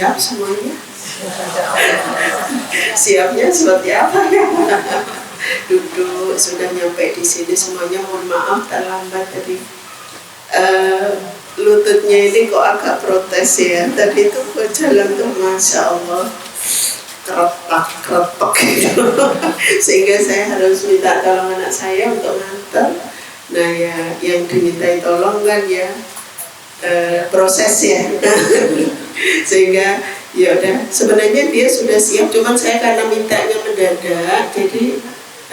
siap semuanya? Siapnya seperti apa ya? Duduk, sudah nyampe di sini semuanya. Mohon maaf terlambat tadi. Lututnya ini kok agak protes ya. Tadi itu kok jalan tuh Masya Allah keretak gitu. Sehingga saya harus minta tolong anak saya untuk nganter. Nah ya, yang dimintai tolong kan ya proses ya. Sehingga ya udah, sebenarnya dia sudah siap, cuman saya karena mintanya mendadak jadi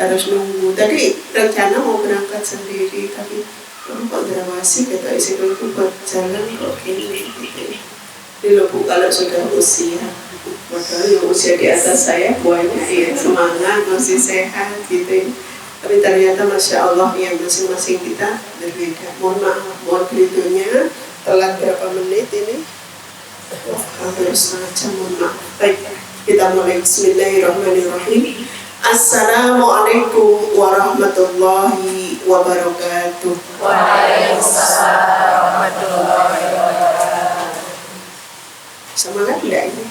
harus nunggu. Tadi rencana mau berangkat sendiri, tapi kok drawasi kata istri itu buat jalan kok gini gitu. Ini loh Bu, kalau sudah usia, padahal yang usia di atas saya banyak ya, semangat, masih sehat gitu. Tapi ternyata Masya Allah ya, masing-masing kita berbeda. Mohon maaf, mohon beritunya telat berapa menit ini? Wah, hampir setengah jam, mohon maaf. Baik, kita mulai. Bismillahirrahmanirrahim. Assalamualaikum warahmatullahi wabarakatuh. Waalaikumsalam warahmatullahi wabarakatuh. Semangat enggak ini?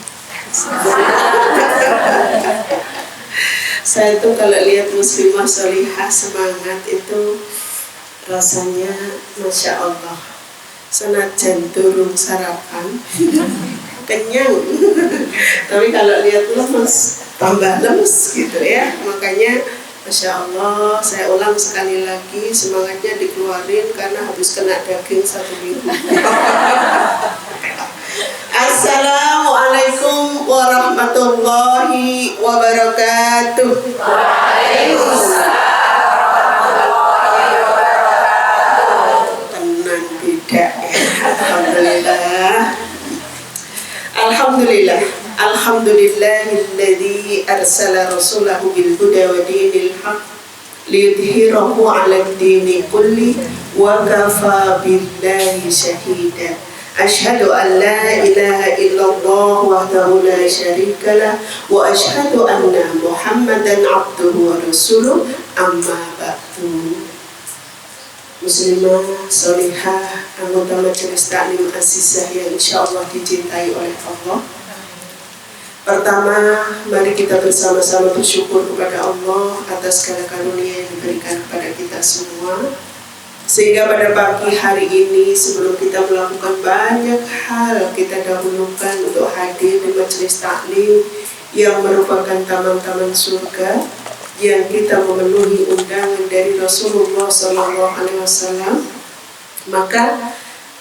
Saya tuh kalau lihat muslimah sholihah semangat itu rasanya Masya Allah. Senajan turun sarapan kenyang, tapi kalau lihat lemes tambah lemes gitu ya. Makanya Masya Allah, saya ulang sekali lagi, semangatnya dikeluarin karena habis kena daging 1 minggu. Assalamualaikum warahmatullahi wabarakatuh. Waalaikumsalam warahmatullahi wabarakatuh. Tenang tidak ya. Alhamdulillah. Alhamdulillahilladzi arsala rasulahu bil huda wa dinil haq liyudhhirahu 'ala ad-dini kulli wa kafa billahi shahida. Asyhadu an la ilaha illallah wahdahu la syarika lah wa asyhadu anna Muhammadan abduhu wa rasuluh, amma ba'du. Muslimah sholihah, anggota Majelis Ta'lim Asisah yang insyaallah dicintai oleh Allah. Pertama, mari kita bersama-sama bersyukur kepada Allah atas segala karunia yang diberikan kepada kita semua. Sehingga pada pagi hari ini, sebelum kita melakukan banyak hal, kita dahulukan untuk hadir di majelis taklim yang merupakan taman-taman surga, yang kita memenuhi undangan dari Rasulullah SAW. Maka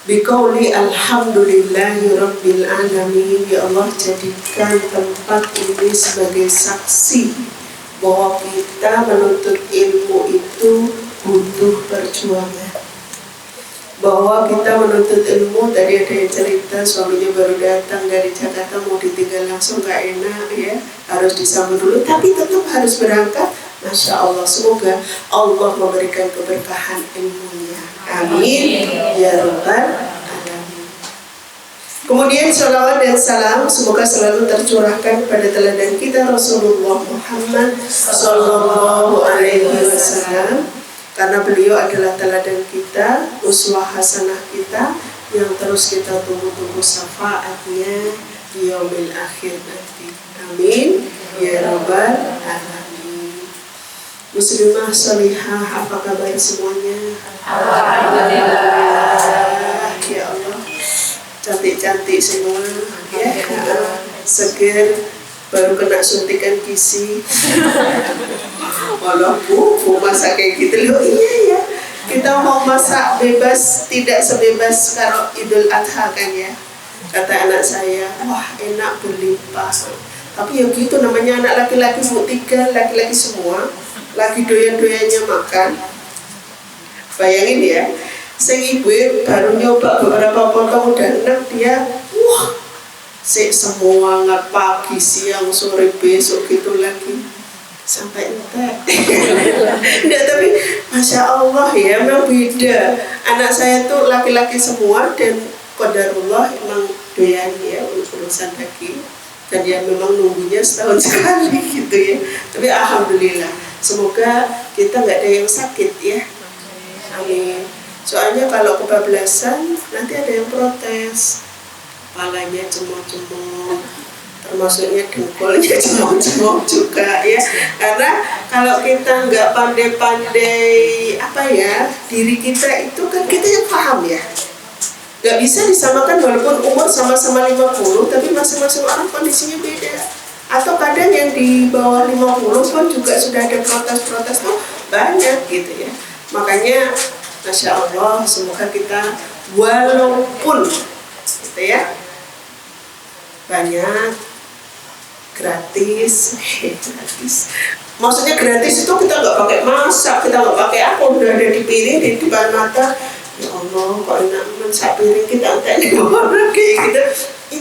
biqauli alhamdulillahi rabbil alamin, ya Allah, jadikan tempat ini sebagai saksi bahwa kita menuntut ilmu itu butuh perjuangan. Bahwa kita menuntut ilmu, tadi ada yang cerita suaminya baru datang dari Jakarta, mau ditinggal langsung gak enak ya, harus disambut dulu, tapi tetap harus berangkat. Masya Allah, semoga Allah memberikan keberkahan ilmunya. Amin ya rabbal alamin. Kemudian sholawat dan salam semoga selalu tercurahkan pada teladan kita Rasulullah Muhammad Sallallahu Alaihi Wasallam, karena beliau adalah teladan kita, uswah hasanah kita, yang terus kita tunggu-tunggu syafaatnya di yaumil akhir nanti. Amin ya rabbal alamin. Muslimah sholihah, apa kabar semuanya? Alhamdulillah. Ya Allah, cantik-cantik semua ya, seger, baru kena suntikan gizi. Walau bu masak kayak gitu loh. Iya ya, kita mau masak bebas, tidak sebebas kalau Idul Adha kan ya. Kata anak saya, wah enak berlimpah. Tapi ya gitu, namanya anak laki-laki, bu, 3 laki-laki semua, lagi doyan-doyannya makan. Bayangin ya, sing ibu baru nyoba beberapa potong udah enak, dia wah semua nggak, pagi, siang, sore, besok gitu lagi sampai entek. Enggak, tapi Masya Allah ya, memang beda. Anak saya tuh laki-laki semua dan qadarullah emang doyan ya urusan daging, dan dia memang nunggunya setahun sekali gitu ya. Tapi alhamdulillah, semoga kita nggak ada yang sakit ya. Amin. Soalnya kalau kebablasan nanti ada yang protes. kepalanya cemong-cemong, termasuknya dengkulnya cemong-cemong juga ya. Karena kalau kita nggak pandai-pandai diri kita itu kan kita yang paham ya. Nggak bisa disamakan walaupun umur sama-sama 50, tapi masing-masing orang kondisinya beda. Atau kadang yang di bawah 50 pun juga sudah ada protes-protes tuh banyak gitu ya. Makanya Masya Allah, semoga kita walaupun gitu ya banyak gratis. Maksudnya gratis itu kita nggak pakai masak, kita nggak pakai apa, udah ada di piring di depan mata. Ya Allah, kok enak masak piring kita entah orang kayak gitu.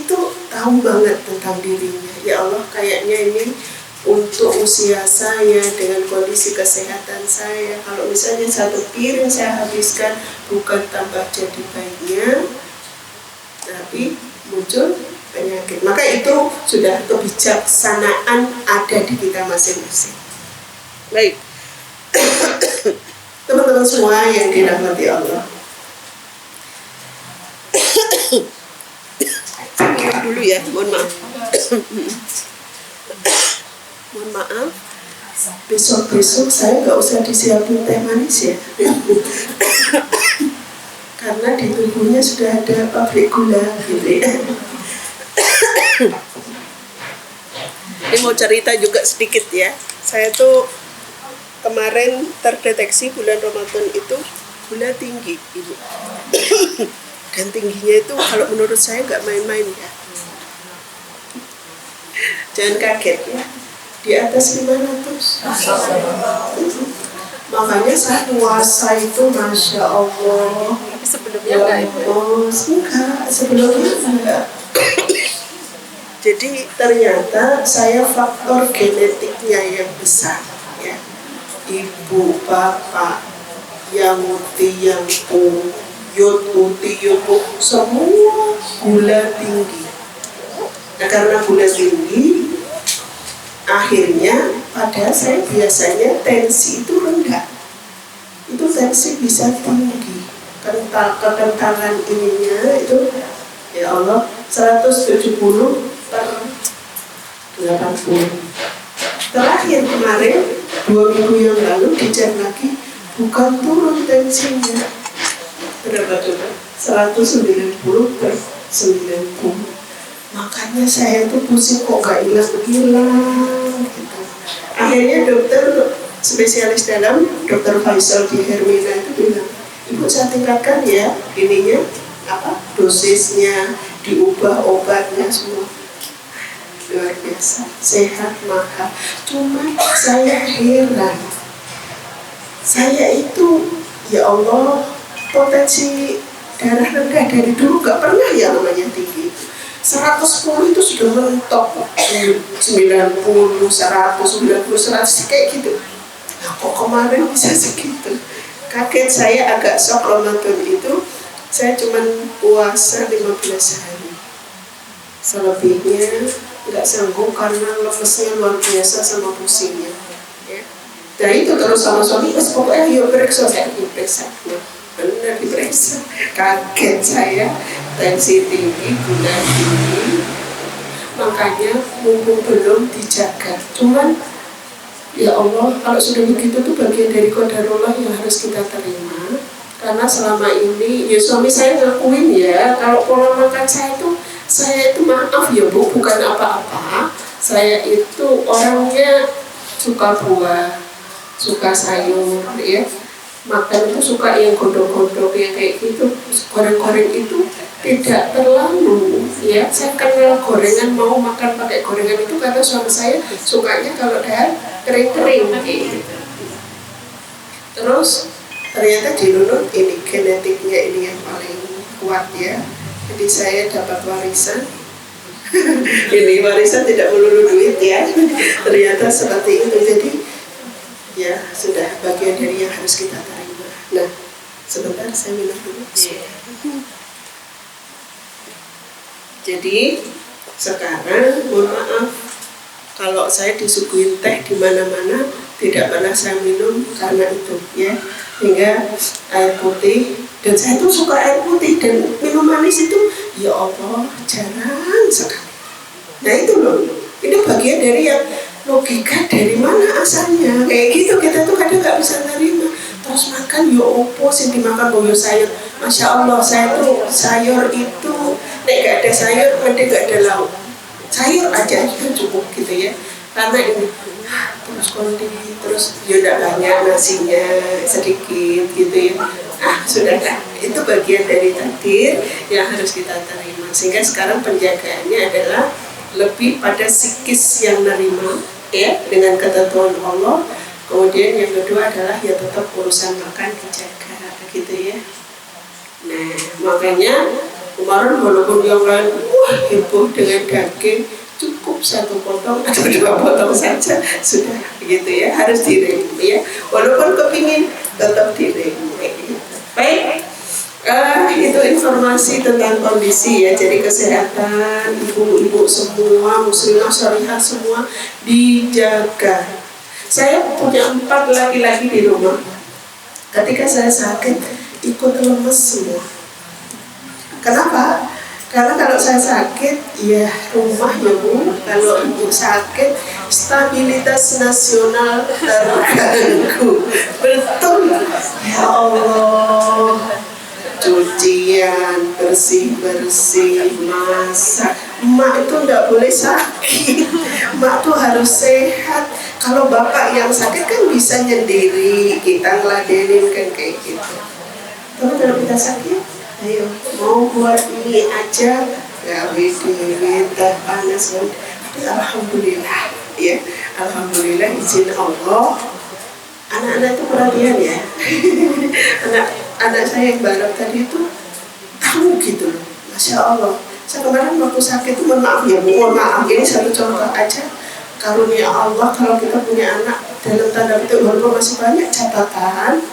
Itu tahu banget tentang dirinya. Ya Allah, kayaknya ini untuk usia saya dengan kondisi kesehatan saya, kalau misalnya satu piring saya habiskan bukan tambah jadi banyak, tapi muncul penyakit. Maka itu sudah kebijaksanaan ada di kita masing-masing. Baik, teman-teman semua yang dirahmati Allah. Dulu ya, mohon maaf. Mohon maaf, besok-besok saya nggak usah disiapin teh manis ya. Karena di tubuhnya sudah ada pabrik gula gitu ya. Ini mau cerita juga sedikit ya. Saya tuh kemarin terdeteksi bulan Ramadan itu gula tinggi, Ibu. Dan tingginya itu kalau menurut saya nggak main-main ya. Jangan kaget ya. Di atas 500. Makanya saya puasa itu Masya Allah. Tapi sebelumnya enggak Ibu? Enggak, sebelumnya enggak. Jadi ternyata saya faktor genetiknya yang besar ya. Ibu, bapak, yang uti, yang pu, yud, uti, yupu, semua gula tinggi. Nah karena gula tinggi, akhirnya pada saya biasanya tensi itu rendah. Itu tensi bisa tinggi. Kekentalan ininya itu ya Allah 170 per 80. Terakhir kemarin 2 minggu yang lalu dicek lagi, bukan turun tensinya. Berapa coba? 190 per 90. Makanya saya tuh pusing kok gak hilang-hilang gitu. Akhirnya dokter spesialis dalam, Dr. Faisal di Hermina itu bilang, Ibu saya tingkatkan ya ininya dosisnya, diubah obatnya semua. Luar biasa, sehat mahal. Cuma saya heran, saya itu ya Allah potensi darah rendah dari dulu gak pernah ya namanya tinggi. 110 itu sudah mentok, 90, 100, 90, 100 kayak gitu. Nah, kok kemarin bisa segitu? Kaget saya, agak shock. Ramadan itu saya cuma puasa 15 hari. Selebihnya nggak sanggup karena lemesnya luar biasa sama pusingnya. Ya. Dan itu terus sama suami, pokoknya yuk periksa, saya diperiksa. Nah, benar diperiksa. Kaget saya, tensi tinggi, gula tinggi. Makanya mumpung belum dijaga. Cuman ya Allah, kalau sudah begitu tuh bagian dari qadarullah yang harus kita terima. Karena selama ini ya suami saya ngakuin ya, kalau pola makan saya itu maaf ya Bu, bukan apa-apa. Saya itu orangnya suka buah, suka sayur ya. Makan itu suka yang godok-godok yang kayak gitu, goreng-goreng itu tidak terlalu ya. Saya kenal gorengan, mau makan pakai gorengan itu karena suami saya sukanya kalau dah kering-kering gitu. Terus ternyata dirunut ini genetiknya ini yang paling kuat ya. Jadi saya dapat warisan. Ini warisan tidak melulu duit ya. Ternyata seperti itu. Jadi ya sudah bagian dari yang harus kita terima. Nah, sebentar saya minum dulu. Jadi sekarang mohon maaf kalau saya disuguhin teh di mana-mana tidak pernah saya minum karena itu ya. Hingga air putih Dan saya tuh suka air putih dan minum manis itu, ya Allah, jarang sekali. Nah itu loh, ini bagian dari yang logika dari mana asalnya. Kayak gitu, kita tuh kadang nggak bisa nerima. Terus makan, ya opo sih dimakan boyo sayur. Masya Allah, saya tuh sayur itu, nek gak ada sayur, mending gak ada lauk. Sayur aja itu cukup gitu ya. Karena ini terus kondi, terus ya udah banyak nasinya, sedikit gitu ya. Sudah kan, itu bagian dari takdir yang harus kita terima. Sehingga sekarang penjagaannya adalah lebih pada psikis yang nerima ya, dengan ketentuan Allah. Kemudian yang kedua adalah ya tetap urusan makan dijaga gitu ya. Nah makanya kemarin walaupun yang lain heboh dengan daging, cukup 1 potong atau 2 potong saja sudah begitu ya, harus direm ya, walaupun kepingin tetap direm gitu. Baik, itu informasi tentang kondisi ya. Jadi kesehatan ibu-ibu semua, muslimah syariah semua dijaga. Saya punya 4 laki-laki di rumah. Ketika saya sakit ikut lemes semua. Kenapa? Karena kalau saya sakit, ya rumah ya Bu. Kalau ibu sakit, stabilitas nasional terganggu. Betul. Ya Allah. Cucian, bersih-bersih, masak. Emak itu nggak boleh sakit. Emak tuh harus sehat. Kalau bapak yang sakit kan bisa nyendiri, kita ngeladenin kan kayak gitu. Tapi kalau kita sakit, ayo mau buat ini aja, ya teh panas kan. Alhamdulillah ya, alhamdulillah izin Allah. Anak-anak itu perhatian ya. anak saya yang balap tadi itu tahu gitu loh, Masya Allah. Saya kemarin waktu sakit itu mohon maaf ya Bu, mohon maaf, ini satu contoh aja. Karunia Allah kalau kita punya anak dalam tanda petik, walaupun masih banyak catatan,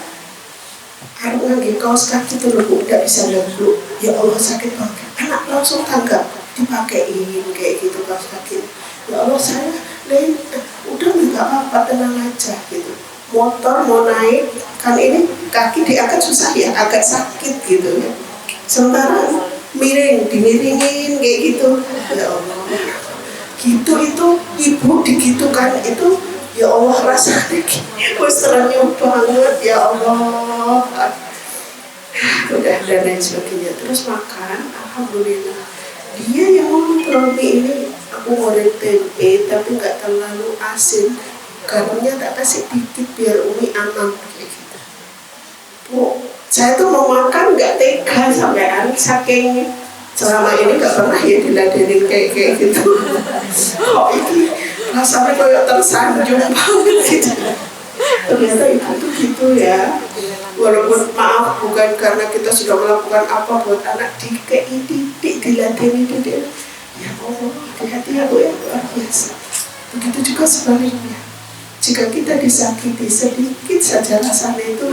harus ngangge kaos kaki itu loh Bu, tidak bisa lalu. Ya Allah sakit banget, anak langsung tanggap, dipakein kayak gitu kaos kaki. Ya Allah saya lain, udah nggak apa-apa, tenang aja gitu. Motor mau naik, kan ini kaki diangkat susah ya, agak sakit gitu ya. Sementara miring, dimiringin kayak gitu. Ya Allah, gitu itu ibu digitukan itu, ya Allah rasanya tersenyum banget ya Allah. Udah dan lain sebagainya. Terus makan, alhamdulillah. Dia yang ngomong ini, aku goreng tempe tapi nggak terlalu asin. Garamnya tak kasih dikit biar Umi aman kayak gitu. Bu, saya tuh mau makan nggak tega sampean, saking selama ini nggak pernah ya diladenin kayak gitu. Kok ini rasanya kayak tersanjung banget gitu. Ternyata ibu tuh gitu ya. Walaupun maaf bukan karena kita sudah melakukan apa buat anak, kayak didik, diladenin didik. Ya Allah, hati-hati ya Bu ya, luar biasa. Begitu juga sebaliknya. Jika kita disakiti sedikit saja rasanya itu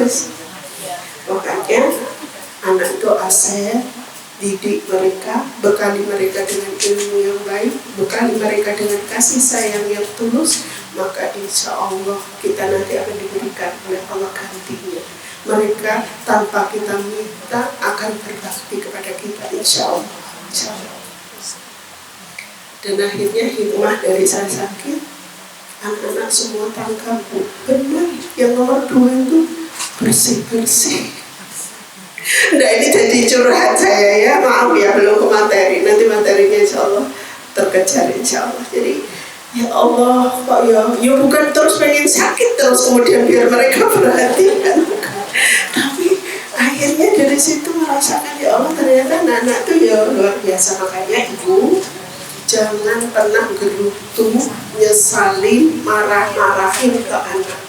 makanya anak itu aset, didik mereka, bekali mereka dengan ilmu yang baik, bekali mereka dengan kasih sayang yang tulus, maka insya Allah kita nanti akan diberikan oleh Allah gantinya. Mereka tanpa kita minta akan berbakti kepada kita insya Allah. Insya Allah. Dan akhirnya hikmah dari saya sakit, anak-anak semua tangkap Bu, benar yang nomor 2 itu bersih-bersih. Nah ini jadi curhat saya ya, maaf ya belum ke materi, nanti materinya insya Allah terkejar insya Allah. Jadi ya Allah kok ya bukan terus pengen sakit terus kemudian biar mereka perhatian, tapi akhirnya dari situ merasakan ya Allah ternyata anak-anak itu ya luar biasa. Makanya ibu jangan pernah gerutu, nyesalin, marah-marahin ke anak.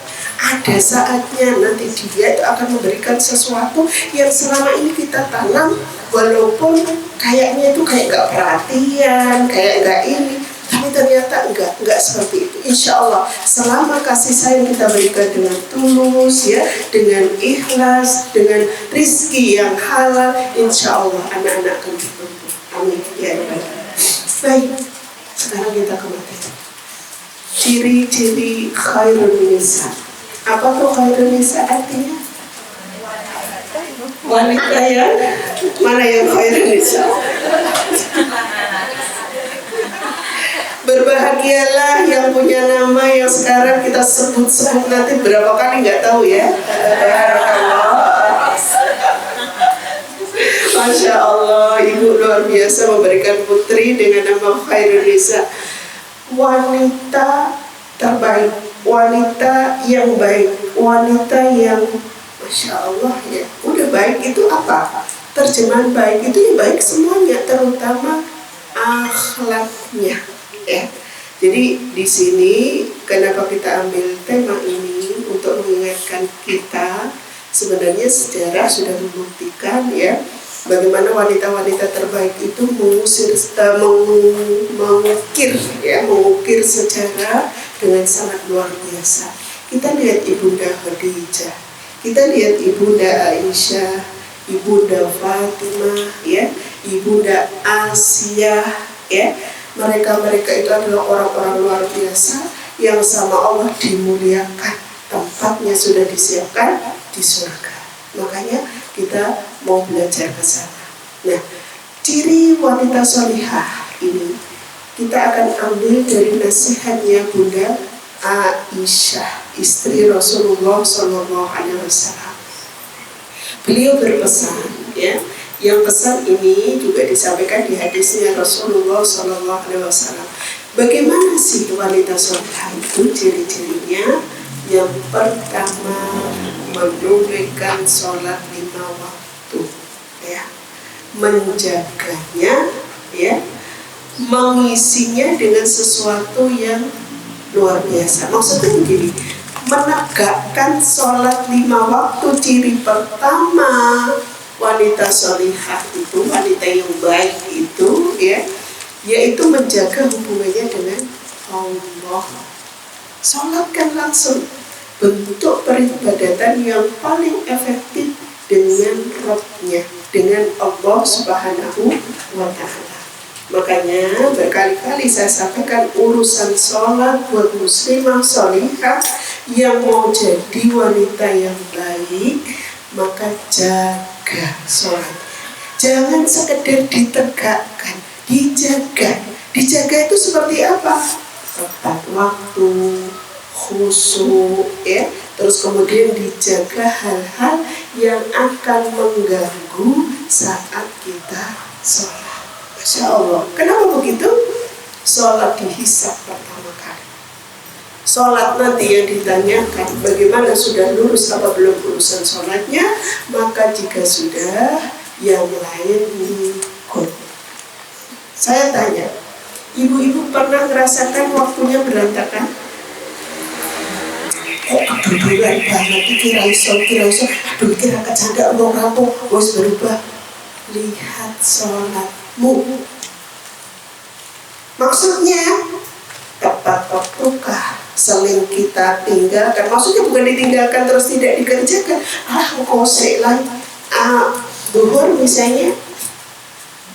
Ada saatnya nanti dia itu akan memberikan sesuatu yang selama ini kita tanam, walaupun kayaknya itu kayak gak perhatian, kayak gak ini, tapi ternyata enggak seperti itu. Insya Allah selama kasih sayang kita berikan dengan tulus ya, dengan ikhlas, dengan rizki yang halal, insya Allah anak-anak akan bertumbuh. Amin ya Rabbal alamin. Baik, sekarang kita ke materi. Ciri-ciri khairun nisa. Apa tuh khairun nisa artinya? Wanita yang mana yang khairun nisa? Berbahagialah yang punya nama yang sekarang kita sebut-sebut nanti berapa kali nggak tahu ya. Masya Allah, ibu luar biasa memberikan putri dengan nama khairun nisa. Wanita terbaik, wanita yang baik, wanita yang Masya Allah ya. Udah baik itu apa? Terjemahan baik itu ya baik semuanya, terutama akhlaknya ya. Jadi di sini kenapa kita ambil tema ini untuk mengingatkan kita, sebenarnya sejarah sudah membuktikan ya bagaimana wanita-wanita terbaik itu mengukir sejarah dengan sangat luar biasa. Kita lihat Ibunda Khadijah, kita lihat Ibunda Aisyah, Ibunda Fatimah, ya, Ibunda Asia, ya. Mereka itu adalah orang-orang luar biasa yang sama Allah dimuliakan. Tempatnya sudah disiapkan di surga. Makanya kita mau belajar ke sana. Nah, ciri wanita solihah ini kita akan ambil dari nasihatnya Bunda Aisyah, istri Rasulullah SAW. Beliau berpesan, ya, yang pesan ini juga disampaikan di hadisnya Rasulullah SAW. Bagaimana sih wanita solihah itu ciri-cirinya? Yang pertama, menunaikan sholat 5 waktu, ya, menjaganya, ya, mengisinya dengan sesuatu yang luar biasa. Maksudnya begini, menegakkan sholat 5 waktu. Ciri pertama wanita sholihah itu, wanita yang baik itu, ya, yaitu menjaga hubungannya dengan Allah. Sholat kan langsung bentuk peribadatan yang paling efektif dengan Rabb-nya, dengan Allah Subhanahu wa Ta'ala. Makanya berkali-kali saya sampaikan urusan sholat buat muslimah sholihah yang mau jadi wanita yang baik, maka jaga sholat. Jangan sekedar ditegakkan, dijaga. Dijaga itu seperti apa? Tepat waktu, khusyuk, ya. Terus kemudian dijaga hal-hal yang akan mengganggu saat kita sholat. Masya Allah. Kenapa begitu? Sholat dihisab pertama kali. Sholat nanti yang ditanyakan bagaimana sudah lurus apa belum urusan sholatnya. Maka jika sudah, yang lain ikut. Saya tanya, ibu-ibu pernah merasakan waktunya berantakan? Kedudukan banget, kira iso, aduh kira kecanda omong rampung, harus berubah. Lihat sholatmu. Maksudnya tepat waktukah? Seling kita tinggalkan, maksudnya bukan ditinggalkan terus tidak dikerjakan. Kosek lah. Duhur misalnya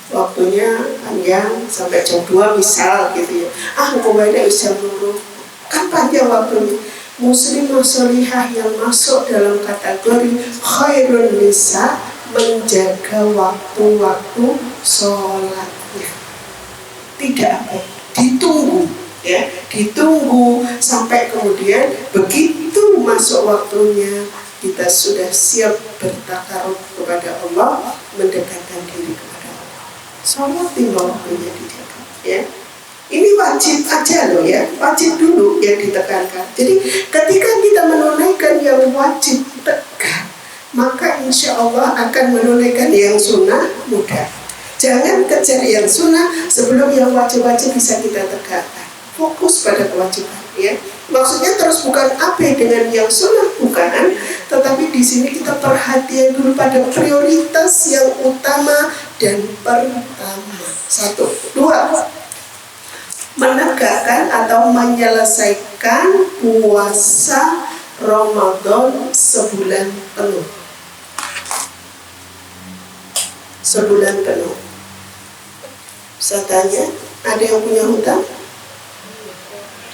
waktunya panjang sampai jam 2 misal gitu ya. Kok banyak jam 2. Kan panjang waktunya. Muslimah sholihah yang masuk dalam kategori khairun nisa menjaga waktu-waktu sholatnya. Tidak apa, ditunggu, ya, ditunggu sampai kemudian begitu masuk waktunya kita sudah siap bertakarub kepada Allah, mendekatkan diri kepada Allah. Sholat 5 waktunya dijaga, ya. Ini wajib aja loh ya, wajib dulu yang ditekankan. Jadi ketika kita menunaikan yang wajib tegak, maka insya Allah akan menunaikan yang sunnah mudah. Jangan kejar yang sunnah sebelum yang wajib-wajib bisa kita tegakkan. Fokus pada kewajiban, ya. Maksudnya terus bukan abai dengan yang sunnah, bukan. Tetapi di sini kita perhatian dulu pada prioritas yang utama dan pertama. 1, 2. Menegakkan atau menyelesaikan puasa Ramadan sebulan penuh. Sebulan penuh. Saya tanya, ada yang punya hutang?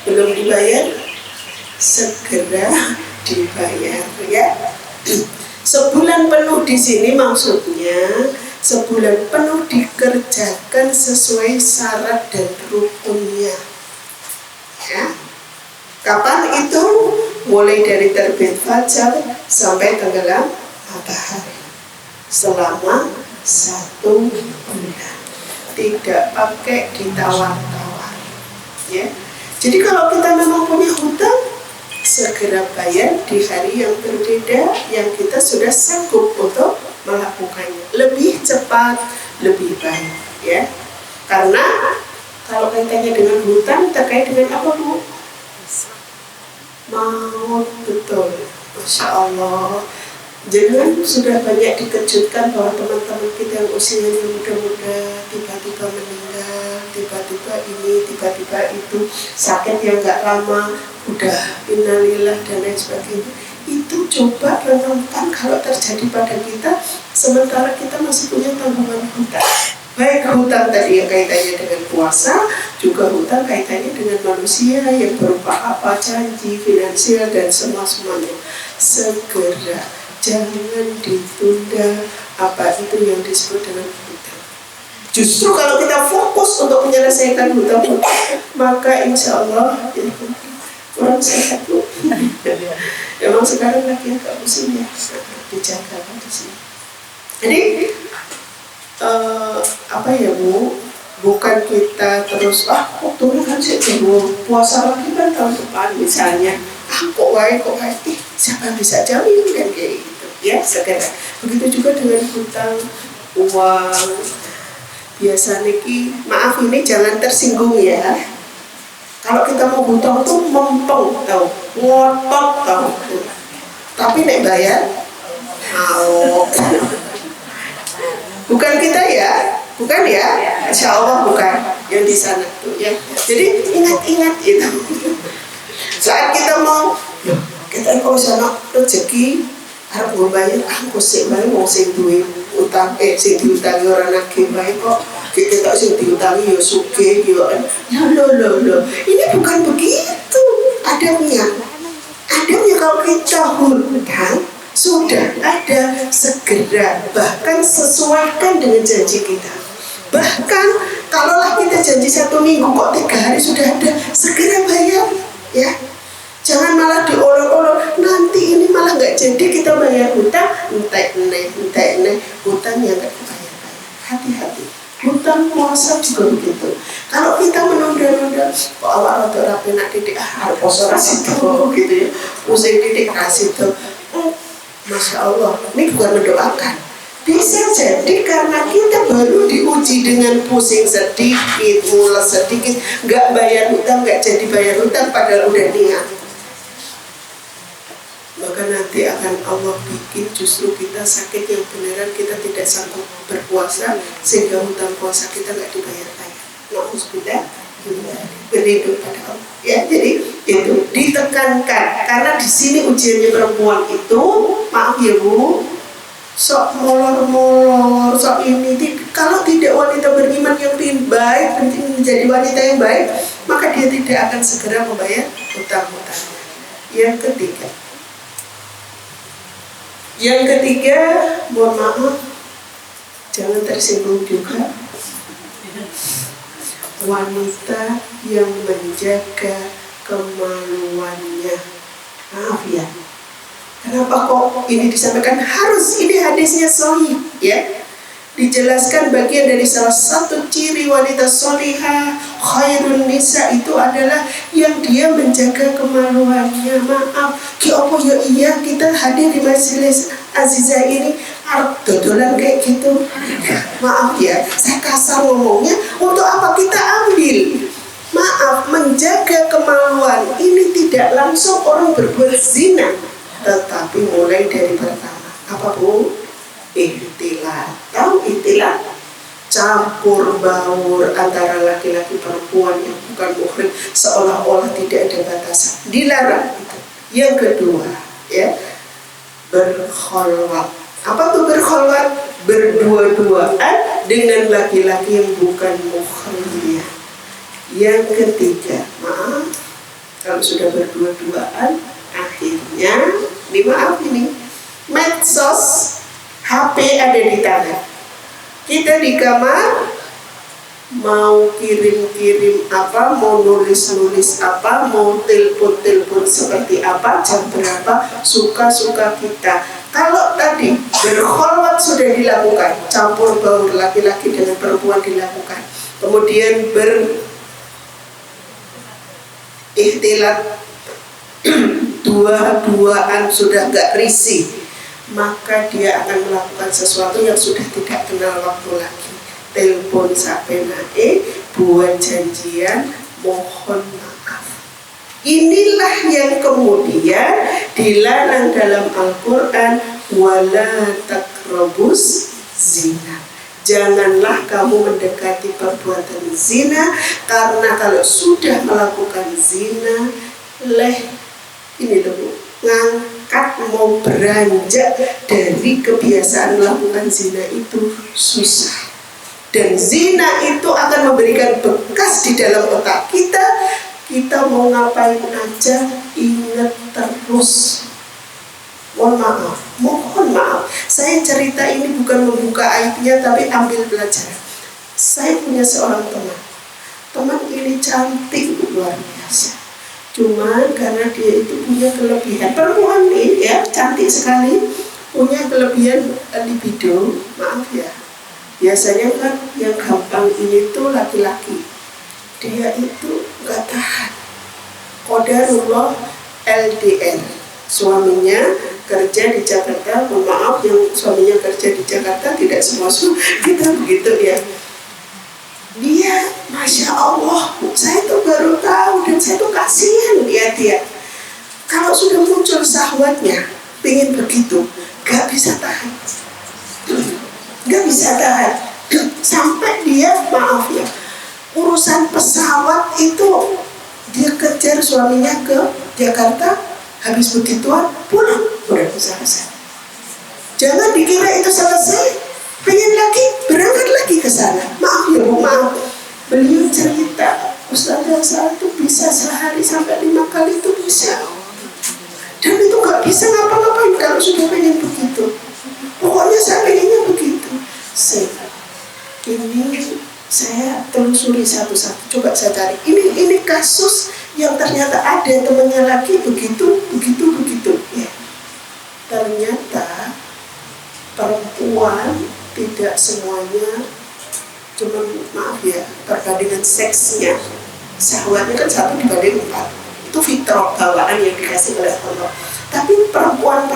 Belum dibayar? Segera dibayar, ya. Sebulan penuh di sini maksudnya sebulan penuh dikerjakan sesuai syarat dan rukunnya. Ya. Kapan itu? Mulai dari terbit fajar sampai tenggelam matahari selama 1 bulan. Tidak pakai ditawar-tawar. Ya. Jadi kalau kita memang punya hutang, segera bayar di hari yang berbeda yang kita sudah sanggup untuk melakukannya. Lebih cepat, lebih baik, ya. Karena kalau kaitannya dengan hutang terkait dengan apa, Bu? Maut, betul. Masya Allah. Jangan sudah banyak dikejutkan bahwa teman-teman kita yang usianya muda-muda tiba-tiba meninggal, tiba-tiba ini, tiba-tiba itu, sakit yang gak lama, udah innalillah dan lain sebagainya. Itu coba renungkan kalau terjadi pada kita sementara kita masih punya tanggungan hutang. Baik hutang tadi yang kaitannya dengan puasa, juga hutang kaitannya dengan manusia yang berupa apa, janji, finansial dan semuanya. Segera, jangan ditunda apa itu yang disebut dengan hutang. Justru kalau kita fokus untuk menyelesaikan hutang, maka insya Allah ya, kurang sehat, Bu. Emang sekarang lagi agak pusing ya, dijaga di sini. Jadi apa ya, Bu? Bukan kita terus waktu kan sebelum puasa lagi kan tahun depan misalnya, kok baik, siapa bisa jamin kan kayak gitu ya. Segera. Begitu juga dengan hutang uang. Biasa niki, maaf ini jangan tersinggung ya. Kalau kita mau hutang tuh mempeng tau, ngotot tau. Tapi nek bayar, bukan kita ya, bukan ya, insya Allah bukan yang di sana tuh ya. Jadi ingat-ingat itu. Saat kita mau, kita kalau sana rezeki harap gue bayar, aku sih bayar mau sing duwe utang, sing diutangi orang nagih bayar kok. Kita tak sing diutangi ya suke, ya lo. Ini bukan begitu adabnya. Adabnya kalau kita hutang sudah ada, segera, bahkan sesuaikan dengan janji kita. Bahkan kalaulah kita janji 1 minggu kok 3 hari sudah ada, segera bayar ya. Jangan malah diolok-olok, nanti ini malah nggak jadi kita bayar hutang, entek hutang yang nggak dibayar-bayar. Hati-hati. Hutang puasa juga begitu. Kalau kita menunda-nunda, kok awal atau rapi nak didik harus poso kasih tuh gitu ya, pusing didik kasih tuh. Masya Allah, ini bukan mendoakan. Bisa jadi karena kita baru diuji dengan pusing sedikit, mules sedikit, nggak bayar hutang, nggak jadi bayar hutang padahal udah niat. Maka nanti akan Allah bikin justru kita sakit yang beneran, kita tidak sanggup berpuasa sehingga hutang puasa kita nggak dibayar-bayar. Na'udzubillah, berlindung pada Allah. Ya, jadi itu ditekankan karena di sini ujiannya perempuan itu, maaf ya Bu, sok molor-molor, sok ini. Kalau tidak wanita beriman yang ingin baik, penting menjadi wanita yang baik, maka dia tidak akan segera membayar hutang-hutangnya. Yang ketiga, mohon maaf, jangan tersinggung juga. Wanita yang menjaga kemaluannya. Maaf ya, kenapa kok ini disampaikan? Harus ini hadisnya sahih ya. Dijelaskan bagian dari salah satu ciri wanita solihah, khairun nisa itu adalah yang dia menjaga kemaluannya. Maaf, apa ya iya kita hadir di majelis Azizah ini dodolan kayak gitu. Maaf ya, saya kasar ngomongnya. Untuk apa kita ambil? Maaf, menjaga kemaluan ini tidak langsung orang berbuat zina, tetapi mulai dari pertama. Apa Bu? Ihtilat. Tahu ihtilat? Campur baur antara laki-laki perempuan yang bukan muhrim, seolah-olah tidak ada batasan. Dilarang itu. Yang kedua, ya, berkholwat. Apa tuh berkholwat? Berdua-duaan dengan laki-laki yang bukan muhrimnya. Yang ketiga, maaf, kalau sudah berdua-duaan, akhirnya, maaf ini, medsos, HP ada di tangan. Kita di kamar mau kirim-kirim apa, mau nulis-nulis apa, mau telepon-telepon seperti apa, jam berapa, suka-suka kita. Kalau tadi berkholwat sudah dilakukan, campur baur laki-laki dengan perempuan dilakukan, kemudian berikhtilat dua-duaan sudah gak risih, maka dia akan melakukan sesuatu yang sudah tidak kenal waktu lagi. Telepon sampai naik, buat janjian, mohon maaf. Inilah yang kemudian dilarang dalam Al-Quran, wala taqrabus zina. Janganlah kamu mendekati perbuatan zina, karena kalau sudah melakukan zina, ini loh, ngangkat mau beranjak dari kebiasaan melakukan zina itu susah. Dan zina itu akan memberikan bekas di dalam otak kita. Kita mau ngapain aja ingat terus. Mohon maaf. Saya cerita ini bukan membuka aibnya, tapi ambil pelajaran. Saya punya seorang teman ini cantik luar biasa. Cuman karena dia itu punya kelebihan, perempuan nih ya, cantik sekali, punya kelebihan libido, maaf ya. Biasanya kan yang gampang ini tuh laki-laki, dia itu gak tahan. Qadarullah LDR, suaminya kerja di Jakarta, mohon maaf yang suaminya kerja di Jakarta, tidak semua kita begitu ya. Dia, Masya Allah, saya tuh baru tahu dan saya tuh kasihan dia. Kalau sudah muncul syahwatnya, pengen begitu, gak bisa tahan. Gak bisa tahan. Sampai dia, maaf ya, urusan pesawat itu dia kejar suaminya ke Jakarta, habis begituan pulang, udah selesai. Jangan dikira itu selesai, pengen lagi, berangkat lagi ke sana. Maaf ya Bu, maaf. Beliau cerita, Ustazah saya itu bisa sehari sampai 5 kali itu bisa. Dan itu gak bisa ngapa-ngapain kalau sudah pengen begitu. Pokoknya saya pengennya begitu. Ini saya telusuri satu-satu, coba saya cari. Ini kasus yang ternyata ada temannya lagi begitu ya. Ternyata perempuan tidak semuanya cuma, maaf ya, perbandingan seksnya, syahwatnya kan 1 dibanding 4. Itu fitrah bawaan yang dikasih oleh Allah. Tapi perempuan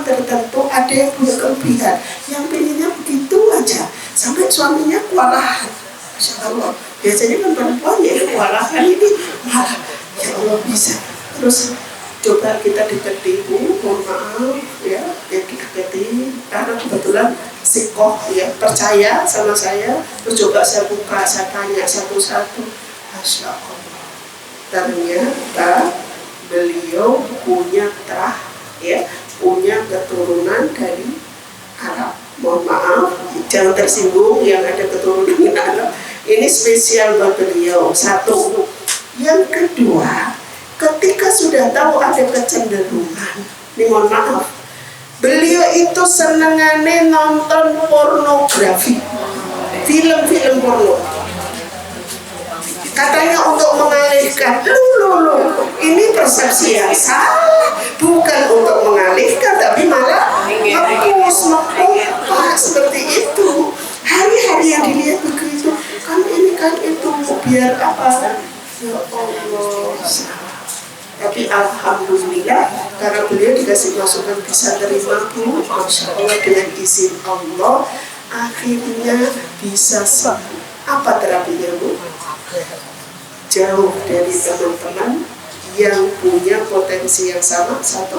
tertentu ada yang punya kelebihan, yang pengennya begitu aja sampai suaminya kewalahan. Masya Allah, biasanya kan perempuan yang kewalahan, ini malah ya Allah bisa. Terus coba kita deketi, Bu, mohon maaf ya, dideketi karena kebetulan sikoh ya, percaya sama saya. Terus coba saya buka, saya tanya satu-satu. Masya Allah, ternyata beliau punya punya keturunan dari Arab. Mohon maaf, jangan tersinggung yang ada keturunan Arab. Ini spesial buat beliau. 1. Yang kedua, ketika sudah tahu ada kecenderungan, ini mohon maaf, beliau itu senengane nonton pornografi, film-film porno. Katanya untuk mengalihkan. Ini persepsi yang salah. Bukan untuk mengalihkan, tapi malah ngepus, seperti itu. Hari-hari yang dilihat begitu, kan ini kan itu, biar apa? Ya Allah. Tapi alhamdulillah, karena beliau dikasih masukan bisa terima, Bu, Masya Allah, dengan izin Allah, akhirnya bisa sembuh. Apa terapinya, Bu? Jauh dari teman-teman yang punya potensi yang sama, 1.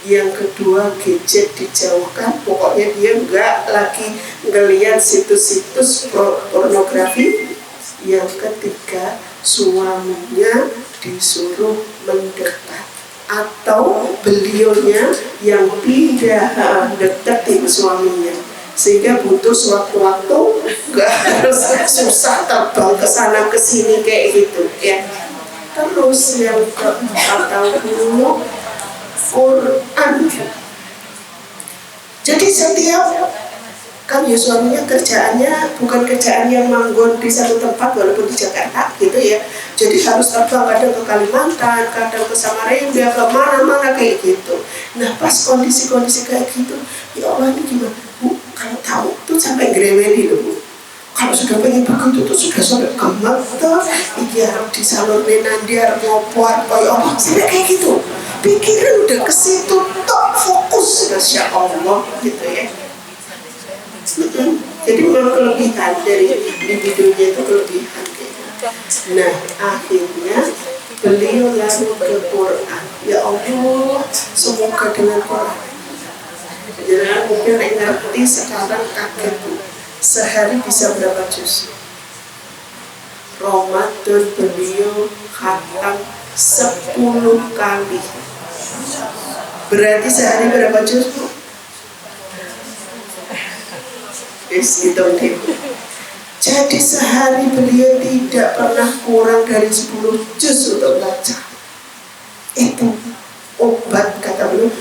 Yang kedua, gadget dijauhkan. Pokoknya dia nggak lagi ngelihat situs-situs pornografi. Yang ketiga, suaminya disuruh mendekat, atau beliaunya yang tidak deketin suaminya, sehingga butuh sewaktu-waktu, nggak harus susah terbang ke sana ke sini kayak gitu ya. Terus yang keempat, Quran. Jadi setiap kan ya suaminya kerjaannya bukan kerjaan yang manggon di satu tempat walaupun di Jakarta gitu ya, jadi harus terbang kadang ke Kalimantan, kadang ke Samarinda, ke mana-mana kayak gitu. Nah pas kondisi-kondisi kayak gitu, ya Allah ini gimana Bu, kalau tahu tuh sampai gremedi loh Bu, kalau sudah pengen begitu tuh sudah sampai gemeter, iki harap disalurkan nanti harap ngopor kayak Allah sampai kayak gitu, pikiran udah ke situ tok fokus, Masya Allah gitu ya. Jadi memang kelebihan dari di videonya itu kelebihan gitu. Nah akhirnya beliau lalu ke Quran. Ya Allah, semoga dengan Quran. Jangan mungkin ngerti sekarang kaget Bu. Sehari bisa berapa juz? Ramadan beliau khatam 10 kali. Berarti sehari berapa juz Bu? Hitung deh. Jadi sehari beliau tidak pernah kurang dari 10 juz untuk baca. Itu obat kata beliau.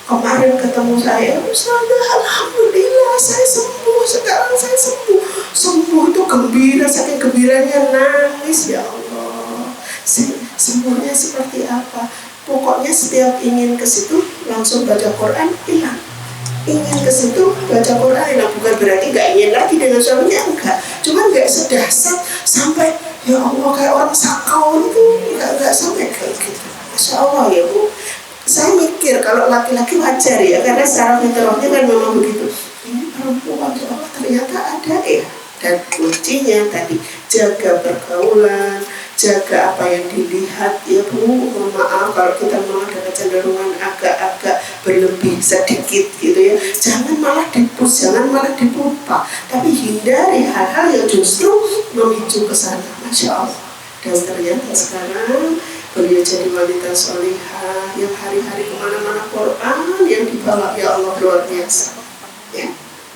Kemarin ketemu saya, Ustazah, alhamdulillah saya sembuh, sekarang saya sembuh. Sembuh itu gembira, saking gembiranya nangis, ya Allah. Sembuhnya seperti apa? Pokoknya setiap ingin ke situ langsung baca Quran hilang. Ingin ke situ baca Quran, nah bukan berarti nggak ingin lagi dengan suaminya, enggak, cuma nggak sedahsyat sampai ya Allah kayak orang sakau itu, nggak sampai kayak gitu. Masya Allah ya Bu. Saya mikir kalau laki-laki wajar ya, karena secara fitrahnya kan memang begitu. Ini perempuan ya Allah ternyata ada ya. Dan kuncinya tadi jaga pergaulan, jaga apa yang dilihat ya Bu. Mohon maaf kalau kita memang ada kecenderungan agak-agak berlebih sedikit gitu ya, jangan malah dipus, jangan malah dipupa, tapi hindari hal-hal yang justru memicu ke sana. Masya Allah. Dan ternyata sekarang beliau jadi wanita solihah yang hari-hari kemana-mana Quran yang dibawa, ya Allah luar biasa ya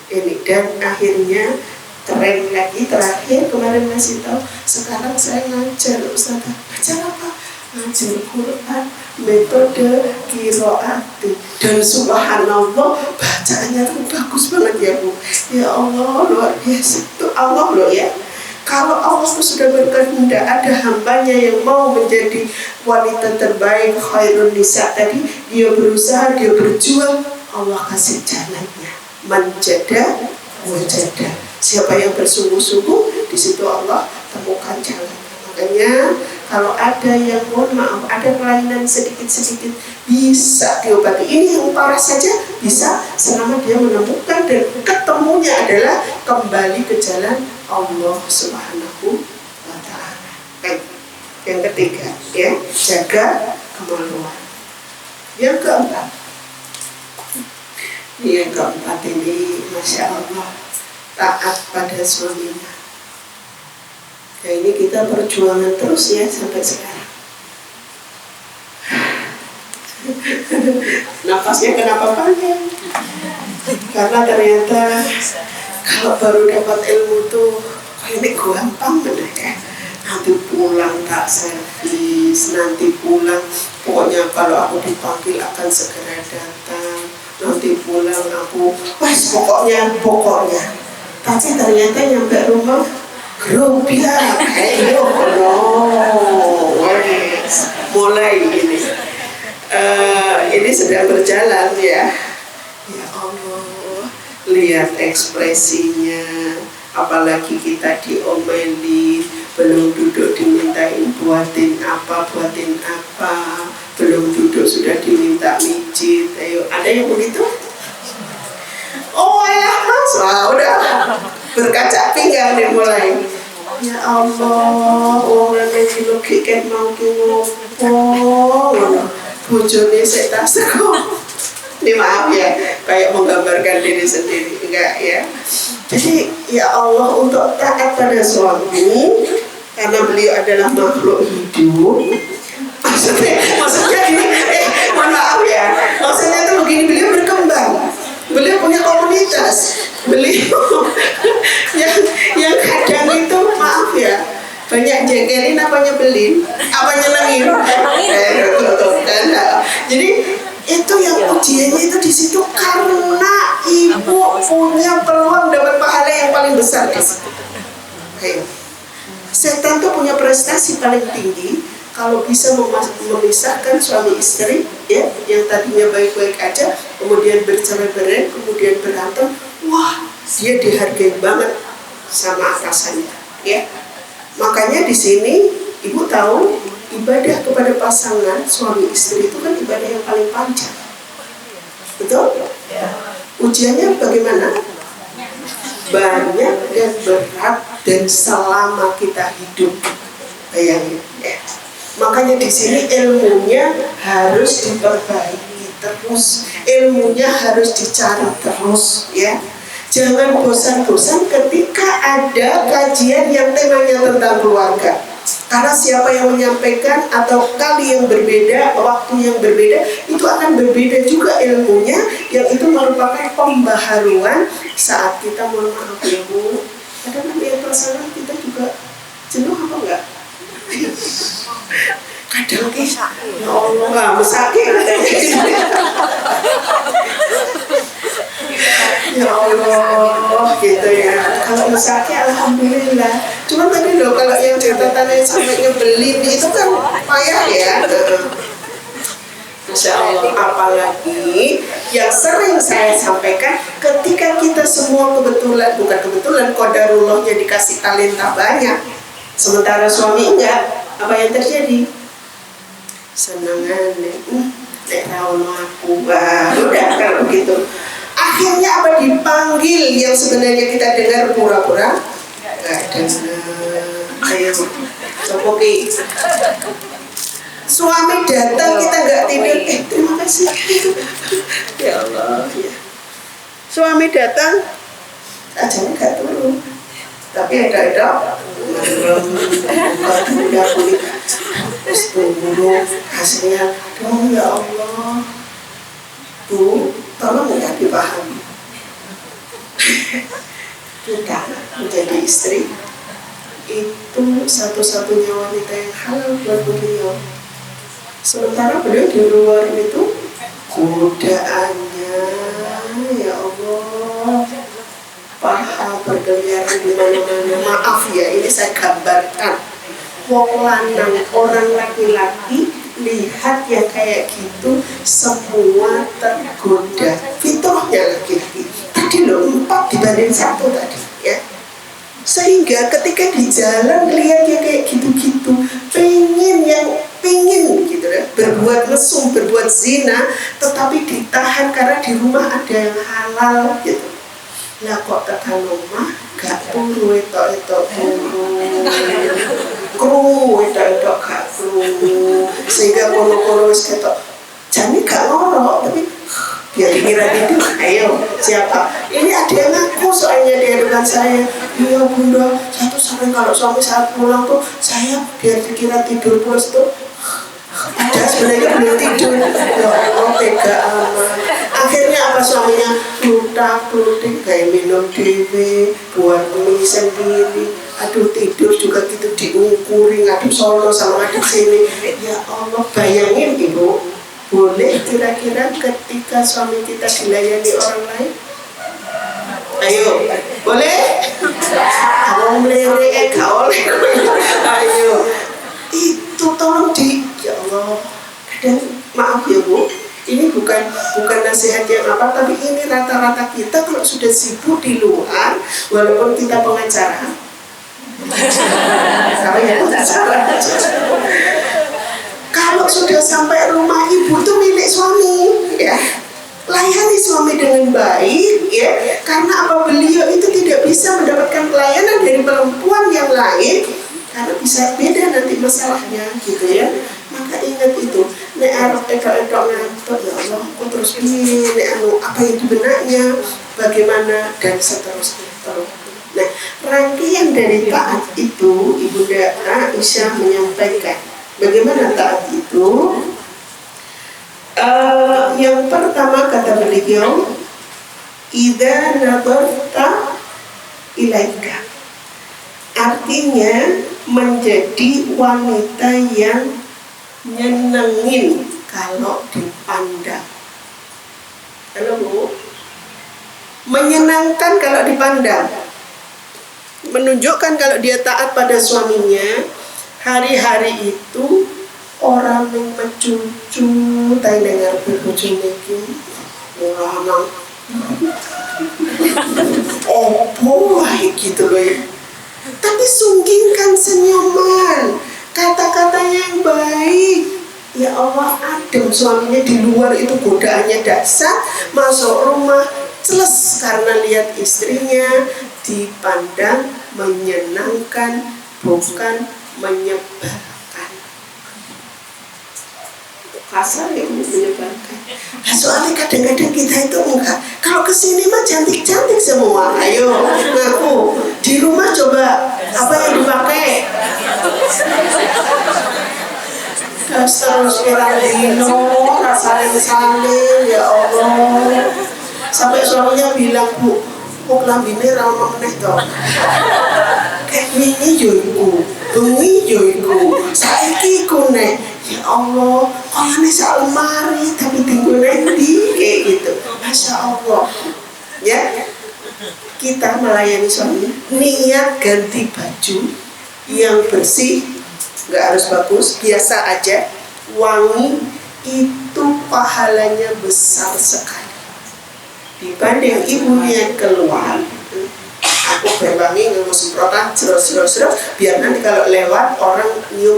ini. Dan akhirnya keren lagi, terakhir kemarin ngasih tahu, sekarang saya ngajar Ustazah. Ngajar apa? Ngajar Quran metode qiraati, dan subhanallah bacaannya tuh bagus banget ya Bu. Ya Allah luar biasa, itu Allah loh ya. Kalau Allah sudah berkehendak ada hambanya yang mau menjadi wanita terbaik, khairun nisa tadi, dia berusaha, dia berjuang, Allah kasih jalannya. Manjada wajada. Siapa yang bersungguh-sungguh, di situ Allah temukan jalan. Makanya kalau ada yang mohon maaf, ada kelainan sedikit-sedikit bisa diobati. Ini yang parah saja bisa selama dia menemukan dan ketemunya adalah kembali ke jalan Allah Subhanahu wa Ta'ala. Yang ketiga ya, jaga kemaluan. Yang keempat, ini Masya Allah, taat pada suaminya. Nah ini kita perjuangan terus ya sampai sekarang. Nafasnya kenapa panjang? Karena ternyata kalau baru dapat ilmu tuh ini gampang bener ya. Nanti pulang tak servis, nanti pulang pokoknya kalau aku dipanggil akan segera datang. Nanti pulang aku, pokoknya. Tapi ternyata nyampe rumah grup ya, mulai ini sedang berjalan ya. Ya Allah, lihat ekspresinya, apalagi kita diomeli, belum duduk dimintain buatin apa, belum duduk sudah diminta mijit. Ayo, ada yang begitu? Oh ya Mas, udah berkaca pinggang nih mulai. Ya Allah, orang yang dilogikan mau ngopo, bojone saya tak sekok. Ini maaf ya, kayak menggambarkan diri sendiri, enggak ya. Jadi ya Allah, untuk taat pada suami, karena beliau adalah makhluk hidup. Maksudnya ini, mohon maaf ya, maksudnya itu begini, beliau berkembang, beliau punya komunitas, beliau yang kadang itu maaf ya, banyak jegelin apa nyebelin, apa nyenengin, jadi itu yang ujiannya itu di situ, karena punya peluang dapat pahala yang paling besar di situ. Ayo. Setan tuh punya prestasi paling tinggi kalau bisa memisahkan suami istri, ya, yang tadinya baik-baik aja, kemudian bercerai-berai, kemudian berantem. Wah, dia dihargai banget sama atasannya, ya. Makanya di sini ibu tahu ibadah kepada pasangan suami istri itu kan ibadah yang paling panjang, betul? Ujiannya bagaimana? Banyak dan berat dan selama kita hidup, bayangin, ya. Makanya di sini ilmunya harus diperbaiki terus, ilmunya harus dicari terus, ya. Jangan bosan-bosan ketika ada kajian yang temanya tentang keluarga. Karena siapa yang menyampaikan atau kali yang berbeda, waktu yang berbeda, itu akan berbeda juga ilmunya, yang itu merupakan pembaharuan saat kita, mohon maaf ya Bu, kadang lihat pasangan kita juga jenuh apa enggak? Kadang ya Allah nggak mesake ya Allah gitu ya. Kalau mesake alhamdulillah. Cuma tadi loh kalau yang catatannya sampai nyebelin itu kan payah ya. Masya Allah, apalagi yang sering saya sampaikan, ketika kita semua bukan kebetulan qadarullahnya dikasih talenta banyak, sementara suami enggak, apa yang terjadi? Senengan nek tahu aku, udah kalau gitu. Akhirnya apa, dipanggil yang sebenarnya kita dengar pura-pura nggak dengar. Ayo, copoki. Suami datang kita nggak tidur, terima kasih. Ya Allah, ya. Suami datang, aja nggak turun. Tapi ada udah kulit tunggu hasilnya. Oh ya Allah, Bu, tolong ya dipahami. Kita menjadi istri itu satu-satunya wanita yang halal buat beliau. Sementara beliau di luar itu godaannya, ya Allah, paha berkeliaran di mana-mana. Maaf ya, ini saya gambarkan. Wong lanang, orang laki-laki lihat yang kayak gitu semua tergoda. Fitrahnya laki-laki. Tadi loh 4 dibanding 1 tadi, ya. Sehingga ketika di jalan lihat yang kayak gitu-gitu, pengen gitu ya, berbuat mesum, berbuat zina, tetapi ditahan karena di rumah ada yang halal gitu. Lah kok tekan rumah gak turu itu kru itu gak kru, sehingga kono-kono wis ketok jane gak ngorok, tapi biar dikira itu. Ayo, siapa? Ini ada yang ngaku soalnya di hadapan saya. Iya Bunda, saya tuh sering kalau suami saat pulang tuh, saya biar dikira tidur pulas tuh ada sebenarnya belum tidur. Ya Allah, tega amat. Akhirnya apa, suaminya lutak-lutik kayak minum dewe, buat mie sendiri. Aduh, tidur juga gitu diungkuri, ngadep sono sama ngadep sini. Ya Allah, bayangin Ibu, boleh kira-kira ketika suami kita dilayani orang lain? Ayo, boleh? Kamu melirek, gak oleh. Ayo, itu tolong ya Allah. Dan maaf ya Bu, ini bukan nasihat yang apa, tapi ini rata-rata kita kalau sudah sibuk di luar, walaupun kita pengacara, kalau sudah sampai rumah ibu tuh milik suami, ya. Layani suami dengan baik, ya, karena apa, beliau itu tidak bisa mendapatkan pelayanan dari perempuan yang lain karena bisa beda nanti masalahnya, gitu ya. Maka ingat itu, nek arep edok-edok ngantuk, ya Allah, aku terus ini, nek apa yang di benaknya, bagaimana, dan seterusnya. Nah, rangkaian dari taat itu Ibunda Aisyah menyampaikan bagaimana taat itu. Yang pertama kata beliau, idza nadarta ilaika, artinya menjadi wanita yang nyenengin kalau dipandang. Halo Bu, menyenangkan kalau dipandang, menunjukkan kalau dia taat pada suaminya. Hari-hari itu orang yang mencucu tai dengar berbojone iki ora opo wae gitu loh ya. Tapi sunggingkan senyuman, kata-kata yang baik. Ya Allah, adem suaminya di luar itu godaannya dahsyat, masuk rumah celes karena lihat istrinya dipandang menyenangkan, bukan menyebalkan. Kasar ya, menyebalkan. Nah, soalnya kadang-kadang kita itu enggak. Kalau kesini mah cantik-cantik semua. Ayo, ngaku. Di rumah coba apa yang dipakai? Terus Pirandino, saling-saling, ya Allah. Sampai suaminya bilang, Bu, kok lambine ramah meneh toh. Kayak wingi yo iku, bengi yo iku, saiki iku nek. Ya Allah, kayane sak lemari tapi tinggal ndi kayak gitu. Masya Allah. Ya. Kita melayani suami, niat ganti baju yang bersih, nggak harus bagus, biasa aja, wangi, itu pahalanya besar sekali. Dibanding ibu niat keluar, aku berbangi nggak semprotan serot, biar nanti kalau lewat orang nyium,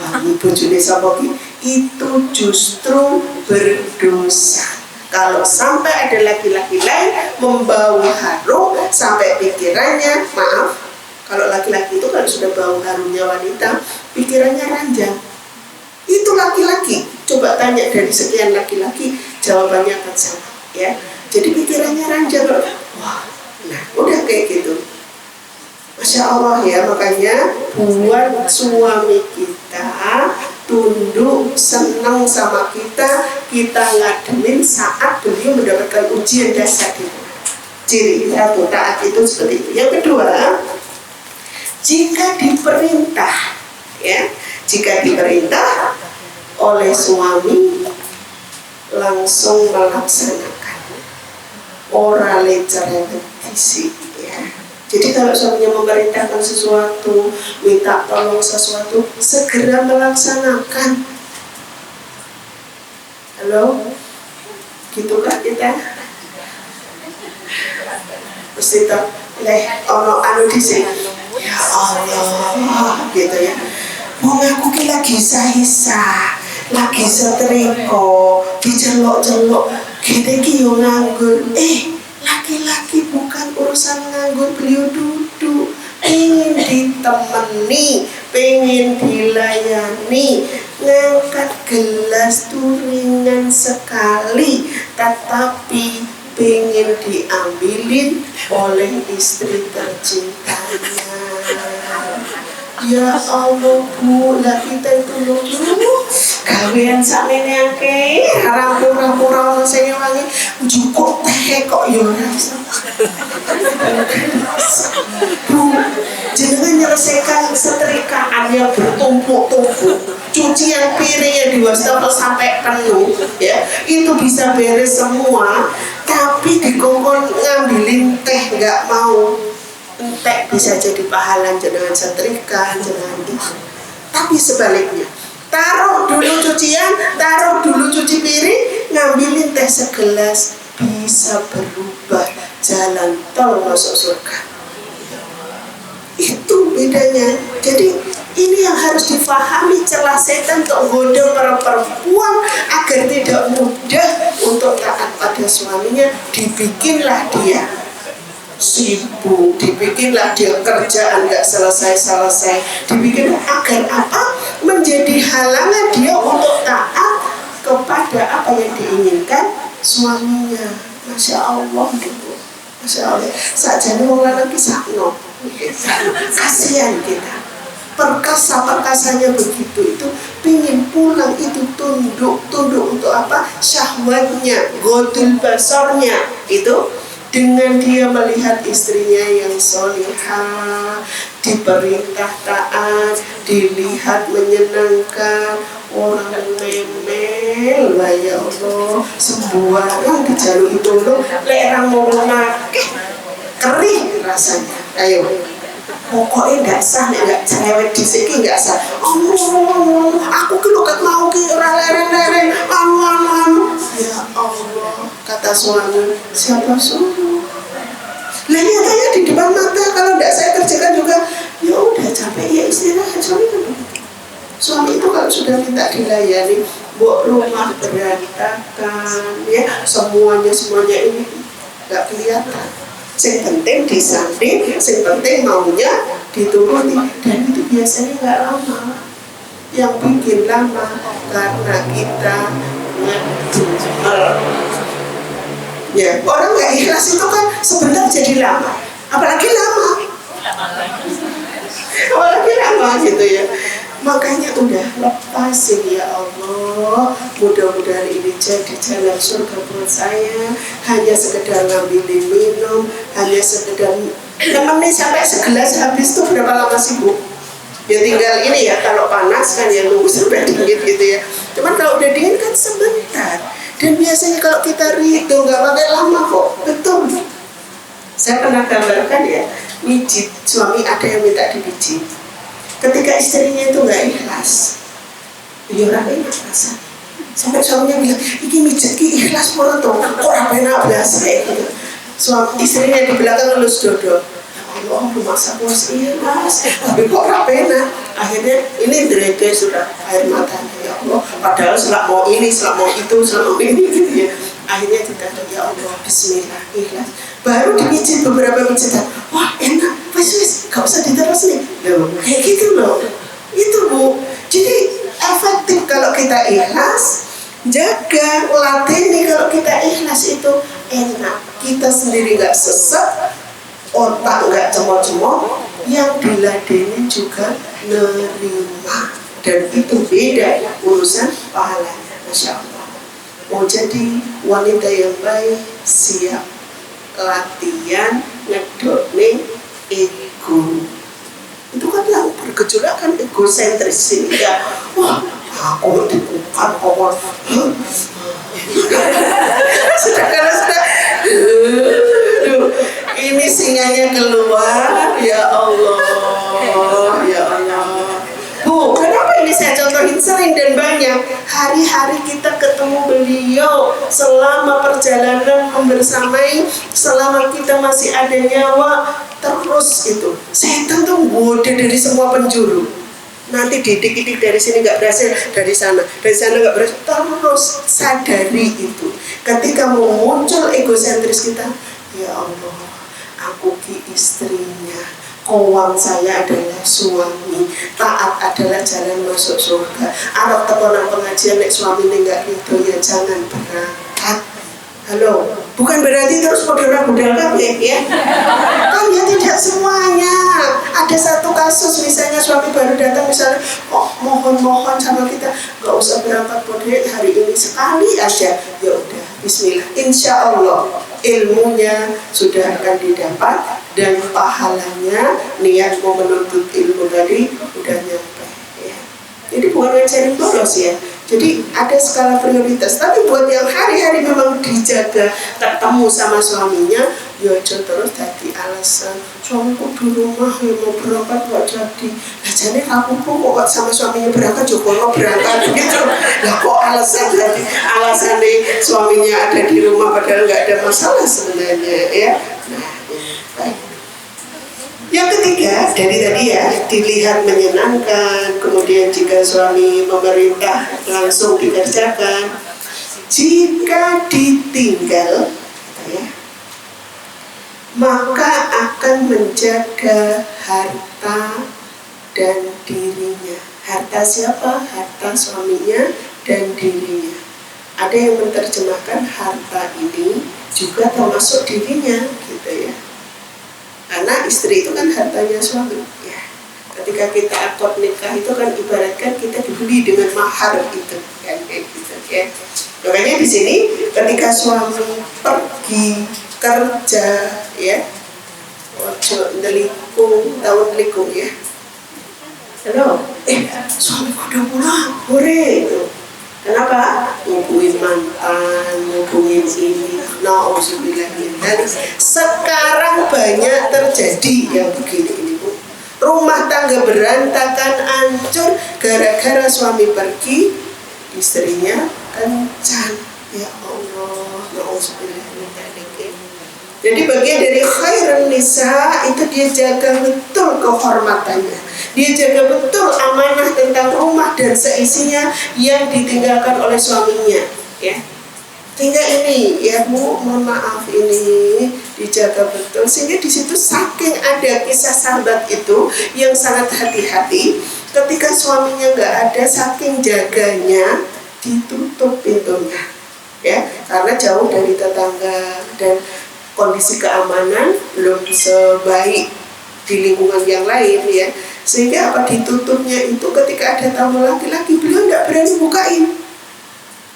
wangi bojone sapa ki, itu justru berdosa. Kalau sampai ada laki-laki lain membawa harum sampai pikirannya, maaf, kalau laki-laki itu kalau sudah bau harumnya wanita, pikirannya ranjang. Itu laki-laki. Coba tanya dari sekian laki-laki, jawabannya akan sama, ya. Jadi pikirannya ranjang. Wah, nah udah kayak gitu. Masya Allah ya, makanya buat suami kita tunduk, senang sama kita ngademin saat beliau mendapatkan ujian dasar itu. Ciri satu, taat itu seperti itu. Yang kedua, jika diperintah, ya, jika diperintah oleh suami langsung melaksanakan, ora lecere fisik, ya. Jadi kalau suaminya memerintahkan sesuatu, minta tolong sesuatu, segera melaksanakan. Halo, gitu kan kita? Mesti tak leh ono anu dhisik. Ya Allah, gitu ya. Wong aku ki lagi sisa, lagi setrika, dicelok-celok, gede ki yo nganggur. Laki-laki bukan urusan nganggur, beliau duduk, pengen ditemani, pengen dilayani, ngangkat gelas tuh ringan sekali, tetapi pengen diambilin oleh istri tercintanya. Ya Allah Bu, lah kita itu lucu gawean sakmene akeh, rampur-rampur sing wangi, cukup teh kok yo ora iso. Bu, jenengan menyelesaikan setrikaannya bertumpuk-tumpuk, cucian piring yang di wastafel sampai penuh, ya, itu bisa beres semua, tapi dikongkon ngambilin teh nggak mau. Entek bisa jadi pahala jenengan setrika, jenengan itu. Tapi sebaliknya, taruh dulu cucian, taruh dulu cuci piring, ngambilin teh segelas, bisa berubah jalan tol masuk surga. Itu bedanya. Jadi ini yang harus difahami, celah setan untuk menggoda para perempuan agar tidak mudah untuk taat pada suaminya. Dibikinlah dia sibuk, dibikinlah dia kerjaan gak selesai-selesai, dibikin agar apa? Menjadi halangan dia untuk taat kepada apa yang diinginkan suaminya. Masya Allah gitu, Masya Allah. Sajane wong lanang ki sakno, kasihan kita. Perkasa-perkasanya begitu, itu pingin pulang itu tunduk untuk apa? Syahwatnya, godul basarnya itu. Dengan dia melihat istrinya yang solihah, diperintah taat, dilihat menyenangkan, orang memel ya Allah sembarang dijaluk itu lo lerang mau make kering rasanya. Ayo pokoknya nggak sah, nggak cerewet di sini nggak sah. Aku kilo kat mau ki leren anu. Ya Allah, kata suami, siapa suruh? Lah nyatanya di depan mata kalau nggak saya kerjakan juga, ya udah capek ya istirahat. Suami itu kalau sudah minta dilayani, buat rumah berantakan, ya semuanya ini nggak kelihatan. Yang penting disanding, yang penting maunya dituruti, dan itu biasanya nggak lama. Yang bikin lama karena kita ngedumel. Ya, orang nggak ikhlas itu kan sebentar jadi lama, apalagi lama gitu ya. Makanya udah lepasin ya Allah, mudah-mudahan ini jadi jalan surga buat saya. Hanya sekedar ngambilin minum, hanya sekedar nemenin sampai segelas habis tuh berapa lama sih Bu? Ya tinggal ini ya, kalau panas kan ya nunggu sampai dingin gitu ya. Cuman kalau udah dingin kan sebentar. Dan biasanya kalau kita rito nggak pakai lama kok, betul. Saya pernah gambarkan ya, mijit, suami ada yang minta dipijit. Ketika istrinya itu nggak ikhlas, ya orang enak rasanya. Sampai suaminya bilang, ini mijit ki ikhlas pura tuh, kok enak biasa gitu. Suami istrinya di belakang lulus dodol. Allah, rumah saku ikhlas, tapi kok enak. Akhirnya ini dereke sudah air matanya ya Allah. Padahal selak mau ini, selak mau itu, selak mau ini gitu ya. Akhirnya kita ya Allah, Bismillah, ikhlas. Baru dipijit beberapa pijitan, wah enak, wes gak usah diterus nih. Loh, kayak gitu loh. Itu Bu. Jadi efektif kalau kita ikhlas. Jaga, latih kalau kita ikhlas itu enak. Kita sendiri gak sesat, otak gak cemot-cemot, yang diladeni juga nerima. Dan itu beda urusan pahalanya. Masya Allah. Mau jadi wanita yang baik, siap latihan ngedokne ego. Itu kan yang bergejolak kan egosentris ini ya. Wah, aku dibuka kok. Sudah ini singanya keluar ya Allah. Ya Allah. Bu, kenapa ini saya contohin sering dan banyak? Hari-hari kita ketemu beliau, selama perjalanan membersamai, selama kita masih ada nyawa, terus itu setan tuh goda dari semua penjuru. Nanti didik-didik dari sini nggak berhasil, dari sana nggak berhasil, terus sadari itu. Ketika mau muncul egosentris kita, ya Allah, aku ki istrinya, kowang saya adalah suami, taat adalah jalan masuk surga. Arab tekonan pengajian nek suami ini nggak gitu ya jangan berangkat. Halo, bukan berarti terus model-model ya. Kan ya tidak semuanya. Ada satu kasus misalnya suami baru datang misalnya, mohon sama kita nggak usah berangkat model hari ini sekali aja. Ya udah, Bismillah. Insya Allah ilmunya sudah akan didapat dan pahalanya niat mau menuntut ilmu tadi udah nyampe. Ya. Jadi bukan ngajarin bolos ya. Jadi ada skala prioritas. Tapi buat yang hari-hari memang dijaga, ketemu sama suaminya, ya terus tadi alasan suamiku di rumah ya mau berangkat gak jadi. Nah jadi aku kok sama suaminya berangkat juga mau berangkat gitu. Nah kok alasan nih suaminya ada di rumah padahal nggak ada masalah sebenarnya ya. Nah, baik. Yang ketiga, dari tadi ya, dilihat menyenangkan, kemudian jika suami memerintah langsung dikerjakan, jika ditinggal, ya, maka akan menjaga harta dan dirinya. Harta siapa? Harta suaminya dan dirinya. Ada yang menerjemahkan harta ini juga termasuk dirinya, gitu ya. Karena istri itu kan hartanya suami ya. Ketika kita akad nikah itu kan ibaratkan kita dibeli dengan mahar gitu kan, kayak gitu ya. Makanya di sini ketika suami pergi kerja ya, ojo nelikung, tahun nelikung ya. Halo, suamiku udah pulang, hore itu. Kenapa? Ngubungin mantan, ngubungin ini. Nauzubillah min dzalik. Sekarang banyak terjadi yang begini ini, Bu. Rumah tangga berantakan, hancur gara-gara suami pergi, istrinya kencan. Ya Allah, nauzubillah min dzalik. Jadi bagian dari khairun nisa itu dia jaga betul kehormatannya. Dia jaga betul amanah tentang rumah dan seisinya yang ditinggalkan oleh suaminya, ya. Tinggal ini, ya Bu, mohon maaf ini dijaga betul sehingga di situ saking ada kisah sahabat itu yang sangat hati-hati ketika suaminya nggak ada, saking jaganya ditutup pintunya, ya, karena jauh dari tetangga dan kondisi keamanan belum sebaik di lingkungan yang lain, ya, sehingga apa ditutupnya itu ketika ada tamu laki-laki beliau nggak berani bukain,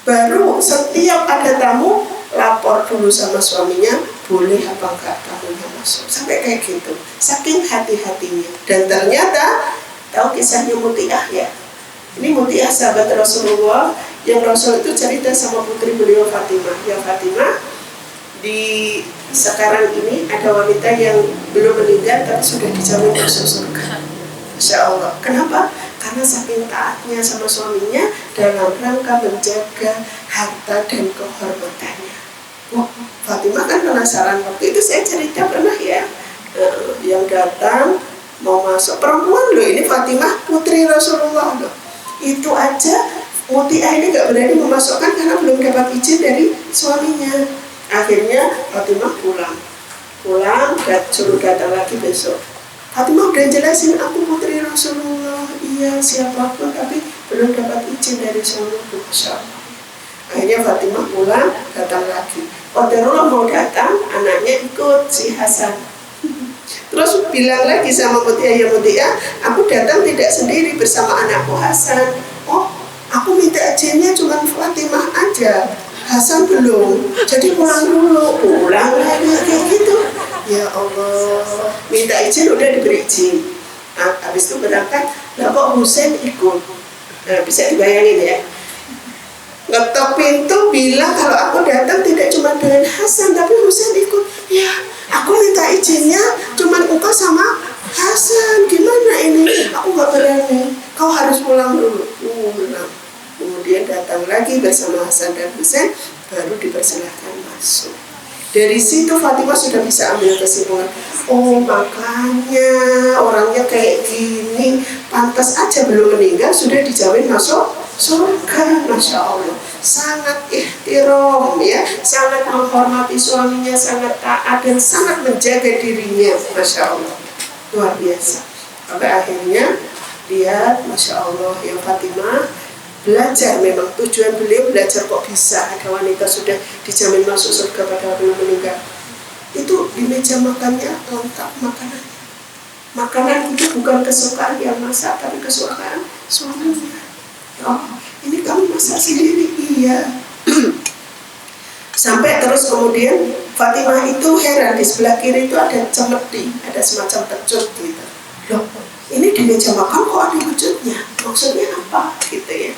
baru setiap ada tamu lapor dulu sama suaminya boleh apa enggak tamunya masuk, sampai kayak gitu, saking hati-hatinya. Dan ternyata tahu kisahnya Mutiah, ya, ini Mutiah sahabat Rasulullah yang Rasul itu cerita sama putri beliau Fatimah, ya Fatimah, di sekarang ini ada wanita yang belum meninggal tapi sudah dijamin masuk surga. Masya Allah. Kenapa? Karena saking taatnya sama suaminya dalam rangka menjaga harta dan kehormatannya. Wah, Fatimah kan penasaran, waktu itu saya cerita pernah, ya, yang datang mau masuk perempuan loh, ini Fatimah putri Rasulullah loh. Itu aja Mutiah ini gak berani memasukkan karena belum dapat izin dari suaminya. Akhirnya Fatimah pulang dan suruh datang lagi besok. Fatimah udah jelasin, aku putri Rasulullah, iya siapapun, tapi belum dapat izin dari suamiku. Masya Allah. Akhirnya Fatimah pulang, datang lagi. Qadarullah mau datang, anaknya ikut, si Hasan. Terus bilang lagi sama Mutiah, ya Mutiah, aku datang tidak sendiri bersama anakku Hasan. Oh, aku minta izinnya cuma Fatimah aja, Hasan belum, jadi pulang dulu. Pulang lagi kayak gitu. Ya Allah, minta izin udah diberi izin. Nah, habis itu berangkat, lah kok Husain ikut. Nah, bisa dibayangin, ya. Ngetok pintu bilang kalau aku datang tidak cuma dengan Hasan tapi Husain ikut. Ya, aku minta izinnya cuma engkau sama Hasan. Gimana ini? Aku gak berani. Kau harus pulang dulu. Pulang. Kemudian datang lagi bersama Hasan dan Husain, baru dipersilahkan masuk. Dari situ Fatimah sudah bisa ambil kesimpulan, oh makanya orangnya kayak gini, pantas aja belum meninggal sudah dijamin masuk surga. Masya Allah, sangat ihtiram, ya, sangat menghormati suaminya, sangat taat dan sangat menjaga dirinya. Masya Allah, luar biasa. Sampai akhirnya dia, Masya Allah, yang Fatimah belajar, memang tujuan beliau belajar kok bisa ada wanita sudah dijamin masuk surga padahal belum meninggal. Itu di meja makannya lengkap makanan. Makanan itu bukan kesukaan yang masak tapi kesukaan suaminya. Oh, ini kamu masak sendiri? Iya. Sampai terus kemudian Fatimah itu heran, di sebelah kiri itu ada cemeti, ada semacam pecut gitu. Loh, ini di meja makan kok ada pecutnya? Maksudnya apa? Gitu, ya.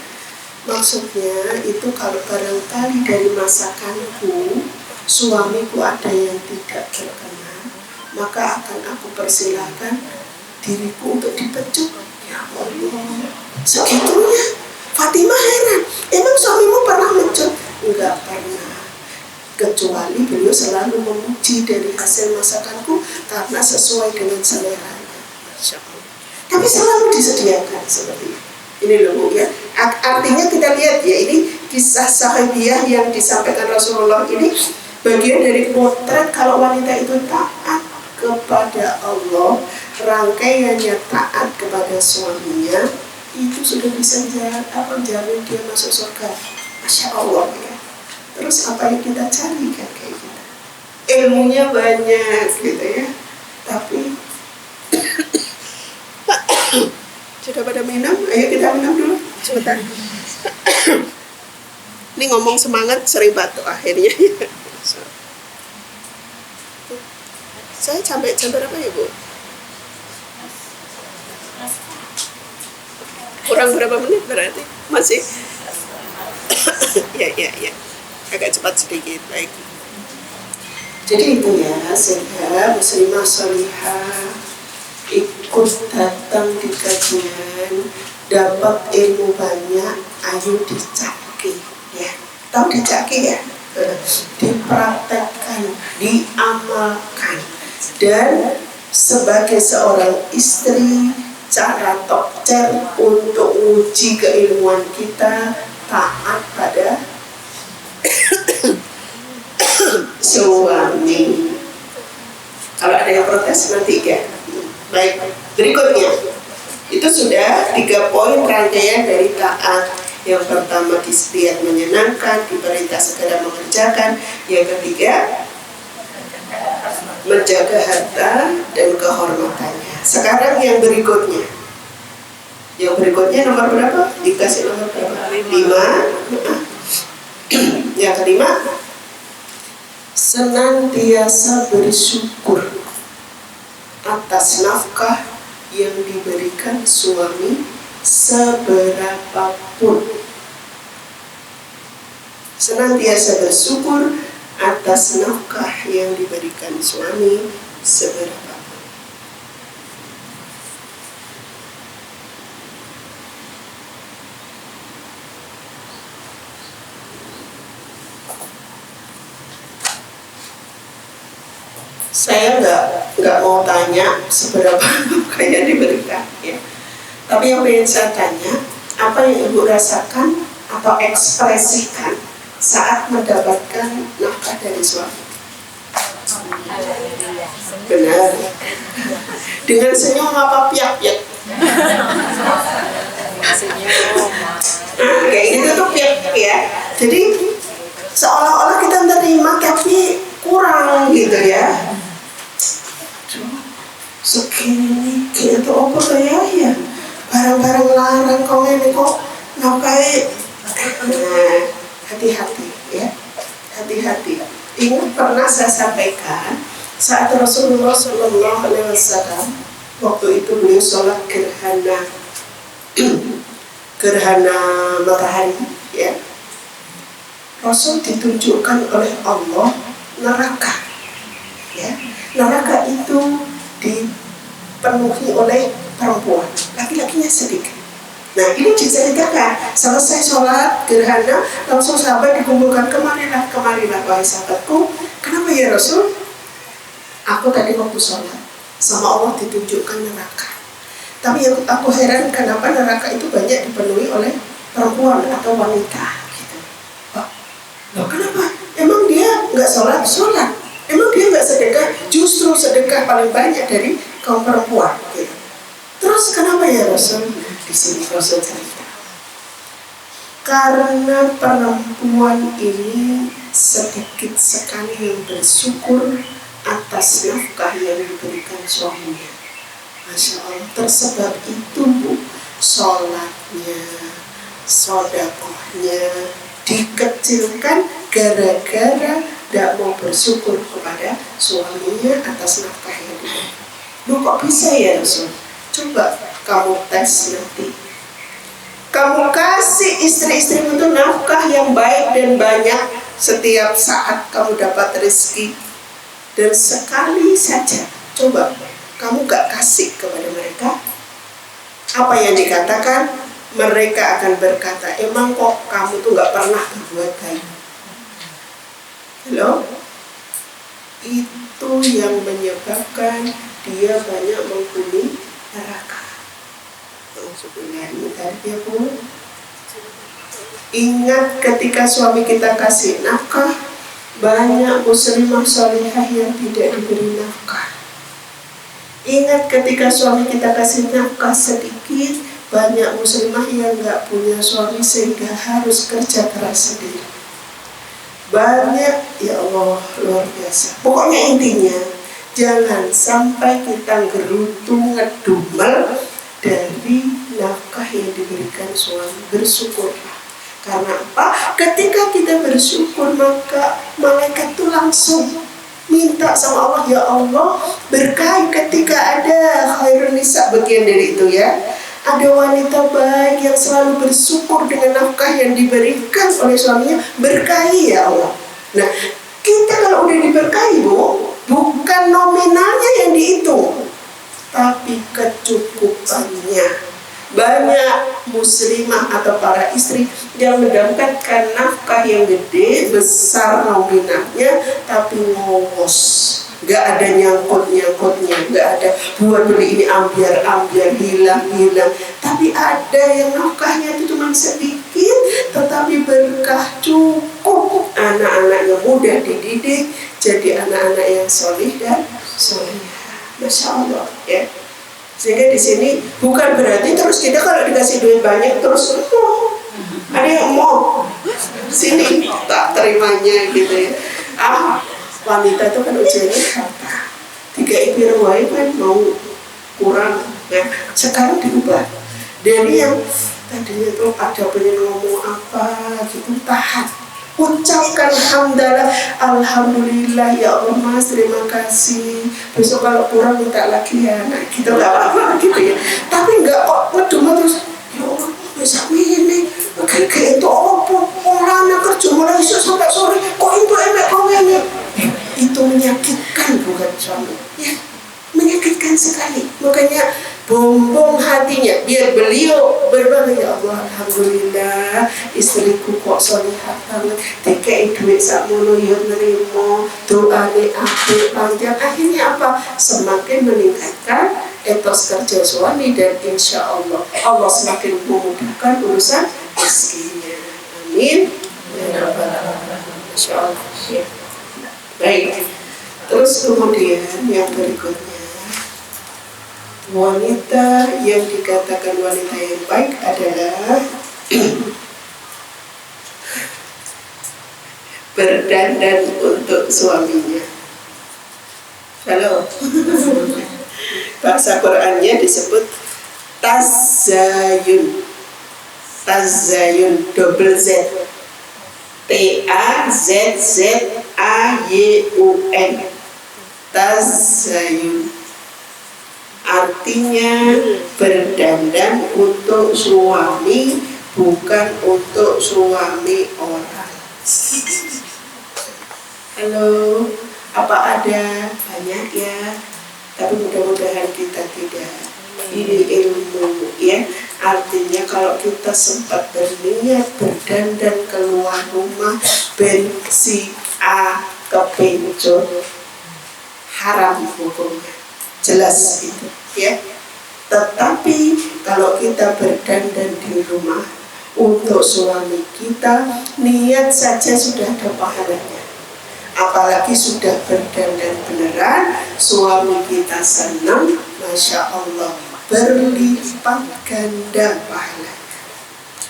Maksudnya itu kalau barangkali dari masakanku suamiku ada yang tidak berkenan, maka akan aku persilahkan diriku untuk dipecut. Ya Allah, segitunya. Fatimah heran, emang suamimu pernah mencut? Enggak pernah, kecuali beliau selalu memuji dari hasil masakanku karena sesuai dengan seleranya. Masya Allah. Tapi selalu disediakan seperti itu. Ini loh, Bu, ya. Artinya kita lihat, ya, ini kisah sahabiah yang disampaikan Rasulullah ini bagian dari potret kalau wanita itu taat kepada Allah, rangkaiannya taat kepada suaminya, itu sudah bisa menjamin dia masuk surga. Masya Allah, ya. Terus apa yang kita cari kan kayak gitu? Ilmunya banyak gitu, ya. Tapi sudah pada minum, ayo kita minum dulu sebentar. Ini ngomong semangat sering batuk akhirnya. Saya sampai jam berapa ya, Bu? Kurang berapa menit berarti? Masih? Ya. Agak cepat sedikit, baik. Jadi itu ya, sehingga muslimah sholihah ikut datang di kajian, dapat ilmu banyak, ayo dicaki ya. Tahu dicaki ya? Dipraktekkan, diamalkan. Dan sebagai seorang istri, cara tokcer untuk uji keilmuan kita, taat pada suami. Kalau ada yang protes nanti ya. Baik, berikutnya itu sudah 3 poin rangkaian dari taat. Yang pertama, dilihat menyenangkan, diperintah segera mengerjakan. Yang ketiga, menjaga harta dan kehormatannya. Sekarang yang berikutnya. Yang berikutnya nomor berapa? Dikasih nomor berapa? 5. Yang kelima, senantiasa bersyukur atas nafkah yang diberikan suami seberapapun. Senantiasa bersyukur atas nafkah yang diberikan suami seberapapun. Saya nggak mau tanya seberapa nafkah yang diberikan ya. Tapi yang ingin saya tanya, apa yang Ibu rasakan atau ekspresikan saat mendapatkan nafkah dari suami? Benar. Dengan senyum apa piak-piak? Kayak gitu tuh piak ya. Jadi seolah-olah kita menerima tapi kurang gitu ya. Segini gitu apa kayak ya? Barang-barang larang kau ini kok nafkahi. Nah, hati-hati ya, hati-hati. Ingat pernah saya sampaikan saat Rasulullah SAW waktu itu beliau sholat gerhana matahari ya. Rasul ditunjukkan oleh Allah neraka ya. Neraka itu dipenuhi oleh perempuan, laki-lakinya sedikit. Nah ini diceritakan selesai sholat gerhana langsung sahabat dikumpulkan, kemarilah wahai sahabatku. Kenapa ya Rasul? Aku tadi waktu sholat sama Allah ditunjukkan neraka. Tapi yang aku heran kenapa neraka itu banyak dipenuhi oleh perempuan atau wanita gitu. Loh kenapa? Emang dia nggak sholat? Emang dia nggak sedekah? Justru sedekah paling banyak dari kaum perempuan gitu. Terus kenapa ya Rasul? Di sini Rasul cerita. Karena perempuan ini sedikit sekali yang bersyukur atas nafkah yang diberikan suaminya. Masya Allah, tersebab itu sholatnya, sedekahnya dikecilkan gara-gara tidak mau bersyukur kepada suaminya atas nafkah yang diberikan. Loh kok bisa ya Rasul? Coba kamu tes nanti. Kamu kasih istri-istrimu itu nafkah yang baik dan banyak. Setiap saat kamu dapat rezeki. Dan sekali saja coba kamu gak kasih kepada mereka. Apa yang dikatakan? Mereka akan berkata, emang kok kamu tuh gak pernah berbuat baik. Hello? Itu yang menyebabkan dia banyak menghuni neraka. Ingat ketika suami kita kasih nafkah, banyak muslimah sholihah yang tidak diberi nafkah. Ingat ketika suami kita kasih nafkah sedikit, banyak muslimah yang gak punya suami sehingga harus kerja keras sendiri. Banyak, ya Allah, luar biasa. Pokoknya intinya, jangan sampai kita gerutu ngedumel dari nafkah yang diberikan suami. Bersyukurlah. Karena apa? Ketika kita bersyukur, maka malaikat itu langsung minta sama Allah, ya Allah, berkahi ketika ada khairun nisa, bagian dari itu ya. Ada wanita baik yang selalu bersyukur dengan nafkah yang diberikan oleh suaminya, berkahi ya Allah. Nah, kita kalau udah diberkahi, Bu, bukan nominalnya yang dihitung, tapi kecukupannya. Banyak muslimah atau para istri yang mendapatkan nafkah yang gede, besar nominalnya, tapi ngowos, gak ada nyangkut-nyangkutnya, gak ada buat beli ini ambiar-ambiar, hilang-hilang. Tapi ada yang nafkahnya itu cuma sedikit, tetapi berkah cukup. Anak-anaknya mudah dididik, jadi anak-anak yang solih dan solihah. Masya Allah ya. Sehingga di sini bukan berarti terus kita kalau dikasih duit banyak terus ada yang mau sini tak terimanya gitu ya. Wanita itu kan ujiannya harta. 3 ipir wae kan mau kurang. Nah, sekarang diubah dari yang tadinya tuh ada pengen ngomong apa gitu, tahan. Ucapkan hamdalah, alhamdulillah ya Allah Mas, terima kasih. Besok kalau kurang minta lagi ya, nah gitu gak apa-apa gitu ya. Tapi enggak kok ngedumah terus, ya Allah bisa ini, kayak itu apa? Orang kerja mulai sampai sore, kok itu emek kau ini? Itu menyakitkan bukan suami, ya menyakitkan sekali. Makanya bombong hatinya biar beliau berbangga, ya Allah alhamdulillah istriku kok solihah banget, dikei duit sakmono ya nerimo, doane apik panjang. Akhirnya apa? Semakin meningkatkan etos kerja suami dan insya Allah Allah semakin memudahkan urusan rezekinya. Amin ya rabbal alamin. Insya Allah ya. Baik, terus kemudian yang berikutnya, wanita yang dikatakan wanita yang baik adalah berdandan untuk suaminya. Halo. Bahasa Qurannya disebut tazayun. Tazayun double Z. T-A-Z-Z-A-Y-U-N. Tazayun. Artinya berdandan untuk suami, bukan untuk suami orang. Halo, apa ada? Banyak ya, tapi mudah-mudahan kita tidak. Ini ilmu ya. Artinya kalau kita sempat berniat berdandan keluar rumah, ben si A kepencut, haram hukumnya. Jelas itu ya. Tetapi kalau kita berdandan di rumah untuk suami kita, niat saja sudah ada pahalanya. Apalagi sudah berdandan beneran, suami kita senang, Masya Allah, berlipat ganda pahalanya.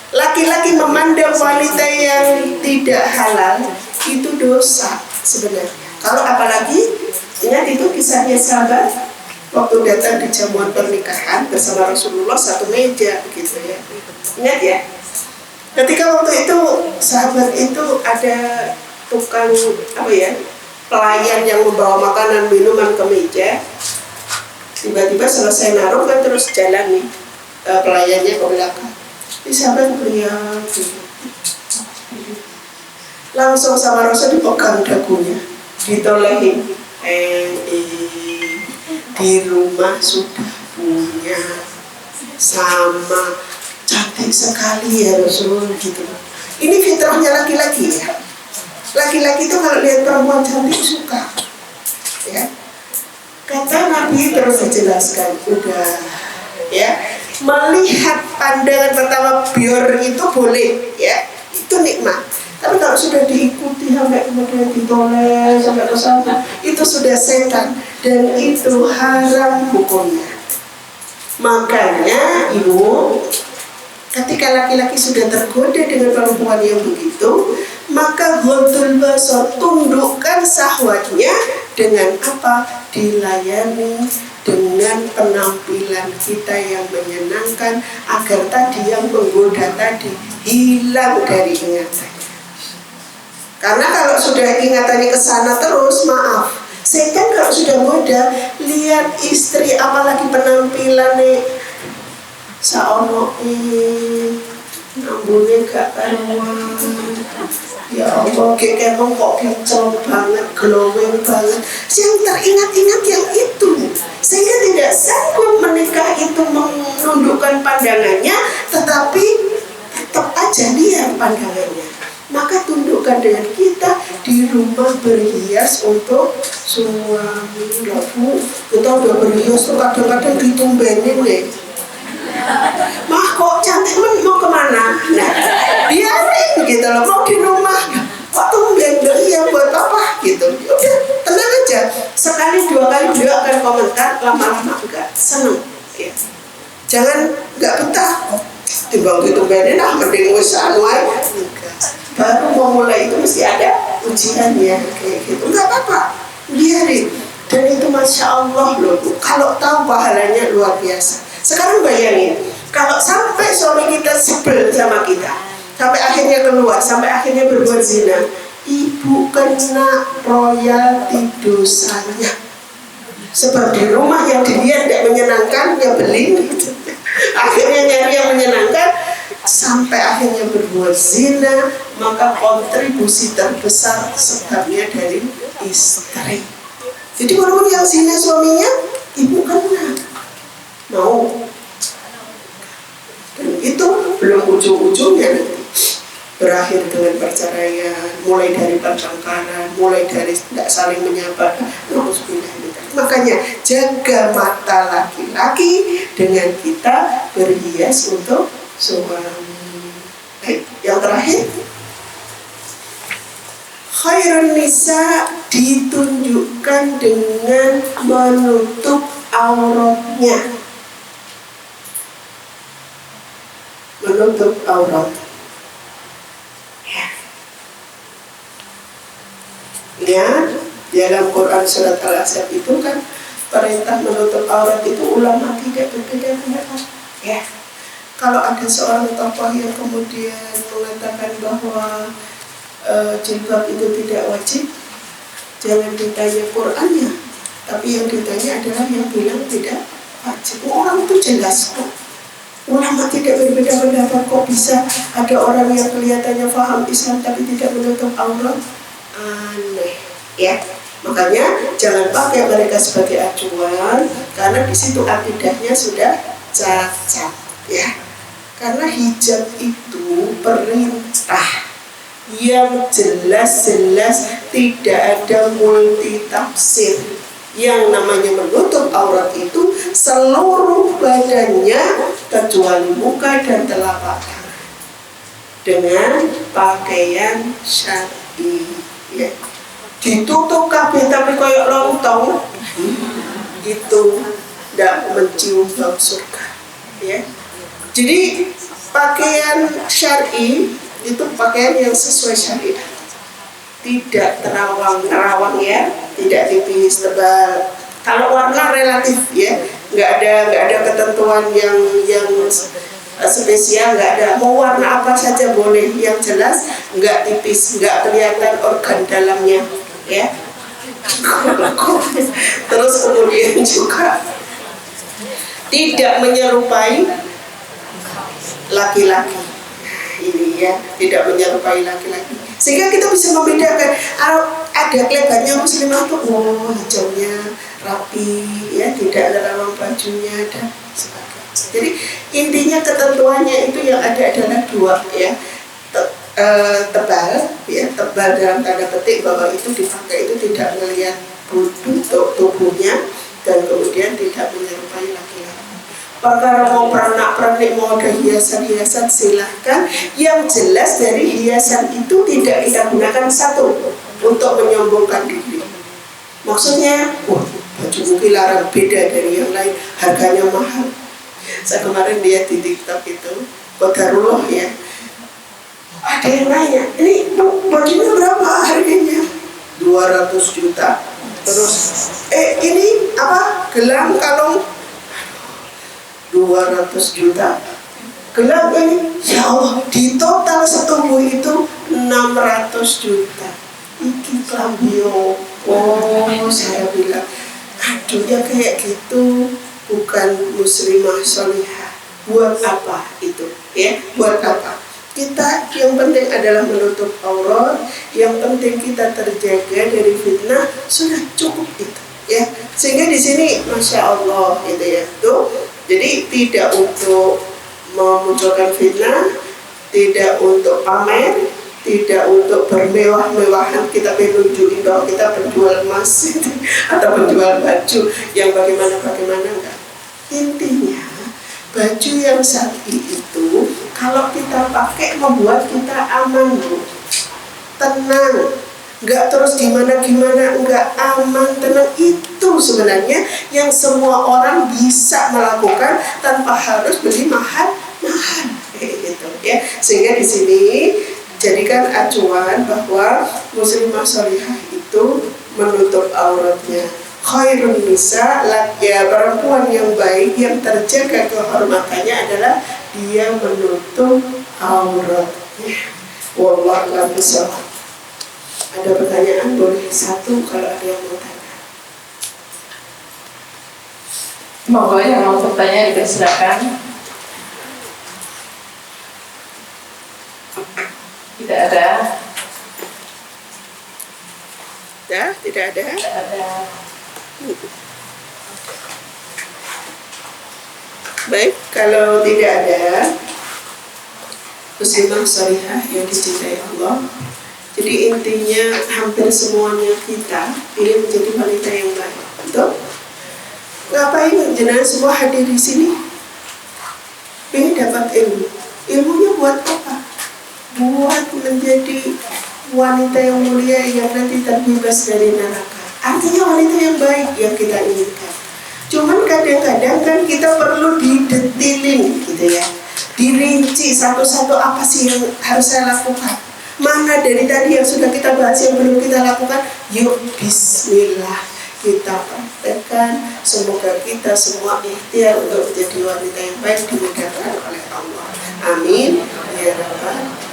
Laki-laki memandang wanita yang tidak halal itu dosa sebenarnya. Kalau apalagi ingat itu kisahnya sahabat waktu datang di jamuan pernikahan bersama Rasulullah satu meja gitu ya. Ingat ya? Ketika waktu itu sahabat itu ada tukang pelayan yang membawa makanan minuman ke meja. Tiba-tiba selesai naruh kan terus jalan nih pelayannya ke belakang. Ini sahabat beliau langsung sama Rasul dipegang dagunya, ditolehin. Di rumah sudah punya, sama cantik sekali ya Rasul gitu. Ini fitrahnya laki-laki ya. Laki-laki itu kalau lihat perempuan cantik suka ya. Kata Nabi terus dijelaskan, udah ya, melihat pandangan pertama biar itu boleh ya, itu nikmat. Tapi kalau sudah diikuti sampai kemudian ditoleh sampai ke sana, itu sudah setan dan itu haram hukumnya. Makanya ibu, ketika laki-laki sudah tergoda dengan perempuan yang begitu, maka ghadul basar, tundukkan syahwatnya dengan apa? Dilayani dengan penampilan kita yang menyenangkan, agar tadi yang menggoda tadi hilang dari ingatannya. Karena kalau sudah ingatannya ke sana terus, maaf, setan kalau sudah goda, lihat istri apalagi penampilannya saono ambune gak karuan. Ya Allah, kemong kok kinclong banget, glowing banget. Yang teringat-ingat yang itu, sehingga tidak sanggup menikah itu menundukkan pandangannya, tetapi tetap aja liar pandangannya. Maka tundukkan dengan kita di rumah berhias untuk suami. Bu, kita udah berhias tuh kadang-kadang ditumbenin deh. Mah kok cantik mau kemana? Nah, biarin gitu loh, mau di rumah kok tumben ya buat apa gitu. Udah tenang aja, sekali dua kali beliau akan komentar, lama-lama enggak seneng ya. Jangan enggak betah timbang ditumbenin, mending wis anu ae. Baru mau mulai itu mesti ada ujiannya kayak gitu. Enggak apa-apa, biarin. Dan itu Masya Allah loh, kalau tahu pahalanya luar biasa. Sekarang bayangin, kalau sampai suami kita sebel sama kita, sampai akhirnya keluar, sampai akhirnya berbuat zina, ibu kena royalti dosanya. Sebab di rumah yang dilihat tidak menyenangkan, dia beli. Akhirnya nyari yang menyenangkan, sampai akhirnya berbuat zina, maka kontribusi terbesar sebabnya dari istri. Jadi walaupun yang zina suaminya, ibu kena. Mau. Dan itu belum ujung-ujungnya nanti. Berakhir dengan perceraian, mulai dari pertengkaran, mulai dari tidak saling menyapa. Makanya jaga mata laki-laki dengan kita berhias untuk suami. Baik, yang terakhir, khairun nisa ditunjukkan dengan menutup auratnya. Menutup aurat. Ya, dalam Quran surat Al-Ahzab itu kan perintah menutup aurat itu ulama tidak berbeda pendapat. Ya, kalau ada seorang tokoh yang kemudian mengatakan bahwa jilbab itu tidak wajib, jangan ditanya Qurannya, tapi yang ditanya adalah yang bilang tidak wajib. Orang itu jelas kok. Ulama tidak berbeda pendapat, kok bisa ada orang yang kelihatannya paham Islam tapi tidak menutup aurat? Aneh, ya. Makanya jangan pakai mereka sebagai acuan, karena di situ akidahnya sudah cacat, ya. Karena hijab itu perintah yang jelas-jelas, tidak ada multitafsir. Yang namanya menutup aurat itu seluruh badannya kecuali muka dan telapak tangan dengan pakaian syar'i, ya. Ditutup kabeh tapi koyok lontong itu tidak mencium bau surga, ya. Jadi pakaian syar'i itu pakaian yang sesuai syariat, tidak terawang ya, tidak tipis tebal. Kalau warna relatif ya, nggak ada ketentuan yang spesial, nggak ada. Mau warna apa saja boleh, yang jelas nggak tipis, nggak kelihatan organ dalamnya, ya. Terus kemudian juga tidak menyerupai laki-laki. Ini ya, tidak menyerupai laki-laki, sehingga kita bisa membedakan. Ada kelebatnya muslimah tuh, oh hijaunya rapi, ya, tidak nerawang bajunya dan sebagainya. Jadi intinya ketentuannya itu yang ada adalah dua, ya, tebal, ya, tebal dalam tanda petik bahwa itu dipakai itu tidak melihat bentuk tubuhnya dan kemudian tidak menyerupai laki-laki. Perkara mau pernak-pernik, mau ada hiasan-hiasan, silahkan. Yang jelas dari hiasan itu tidak kita gunakan satu untuk menyombongkan diri. Maksudnya, baju mukilaran beda dari yang lain, harganya mahal. Saya kemarin lihat di TikTok itu, Qadarullah ya, ada yang nanya, ini bajunya berapa harganya? 200 juta. Terus, ini apa? Gelang kalung 200 juta. Gelang ini, ya Allah, di total setubuh itu 600 juta. Iki klambio. Oh, saya bilang, aduh ya kayak gitu bukan muslimah solihah. Buat apa itu? Ya, buat apa? Kita yang penting adalah menutup aurat, yang penting kita terjaga dari fitnah, sudah cukup itu. Ya, sehingga di sini masya Allah gitu ya tuh. Jadi tidak untuk memunculkan fitnah, tidak untuk pamer, tidak untuk bermewah-mewahan kita menunjukin bahwa kita penjual emas atau penjual baju yang bagaimana enggak. Intinya baju yang syar'i itu kalau kita pakai membuat kita aman, Bu. Tenang, nggak terus gimana, nggak aman, tenang. Itu sebenarnya yang semua orang bisa melakukan tanpa harus beli mahal gitu ya. Sehingga di sini jadikan acuan bahwa muslimah sholihah itu menutup auratnya. Khairun nisa, ya perempuan yang baik yang terjaga kehormatannya adalah dia menutup auratnya. Wallahu a'lam bishawab. Ada pertanyaan boleh satu kalau ada yang mau tanya. Monggo yang mau bertanya dipersilakan. Tidak ada. Ya, tidak ada. Tidak ada. Baik, kalau tidak ada, muslimah sholihah yang dicintai Allah. Jadi intinya hampir semuanya kita ingin menjadi wanita yang baik. Betul? Ngapain jenengan semua hadir di sini? Ingin dapat ilmu. Ilmunya buat apa? Buat menjadi wanita yang mulia yang nanti terbebas dari neraka. Artinya wanita yang baik yang kita inginkan. Cuman kadang-kadang kan kita perlu didetilin gitu ya, dirinci satu-satu apa sih yang harus saya lakukan. Mana dari tadi yang sudah kita bahas yang belum kita lakukan? Yuk bismillah kita praktekkan. Semoga kita semua ikhtiar untuk menjadi wanita yang baik dimudahkan oleh Allah. Amin ya rabbal alamin.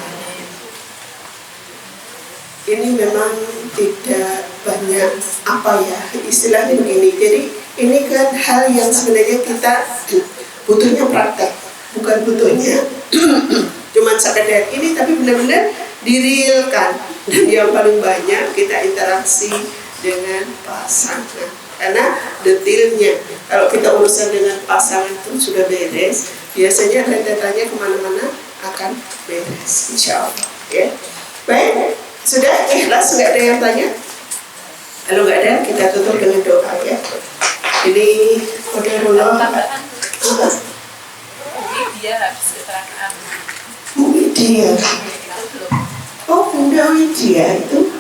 Ini memang tidak banyak apa ya istilahnya begini. Jadi ini kan hal yang sebenarnya kita butuhnya praktek, bukan butuhnya cuma sekedar ini, tapi benar-benar direalkan. Dan yang paling banyak kita interaksi dengan pasangan, karena detailnya kalau kita urusan dengan pasangan itu sudah beres, biasanya rentetannya kemana-mana akan beres, insya Allah ya. Baik, sudah ikhlas, nggak ada yang tanya? Kalau nggak ada, kita tutup dengan doa ya. Ini qadarullah. Dia habis kecelakaan. Widya. Oh, Bunda Widya itu.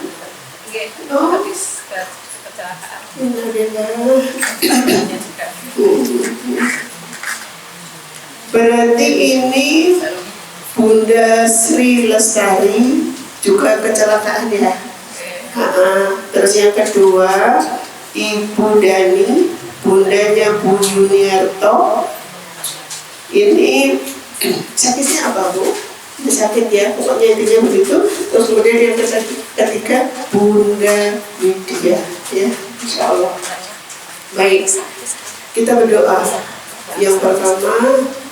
Oh, Habis kecelakaan. Innalillah. Berarti ini Bunda Sri Lestari juga kecelakaan ya. Terus yang kedua Ibu Dani, bundanya Bu Yuniarto. Ini sakitnya apa, Bu? Ini sakit ya, pokoknya intinya begitu. Terus kemudian yang ketiga Bunda Widya ya, insya Allah. Baik, kita berdoa. Yang pertama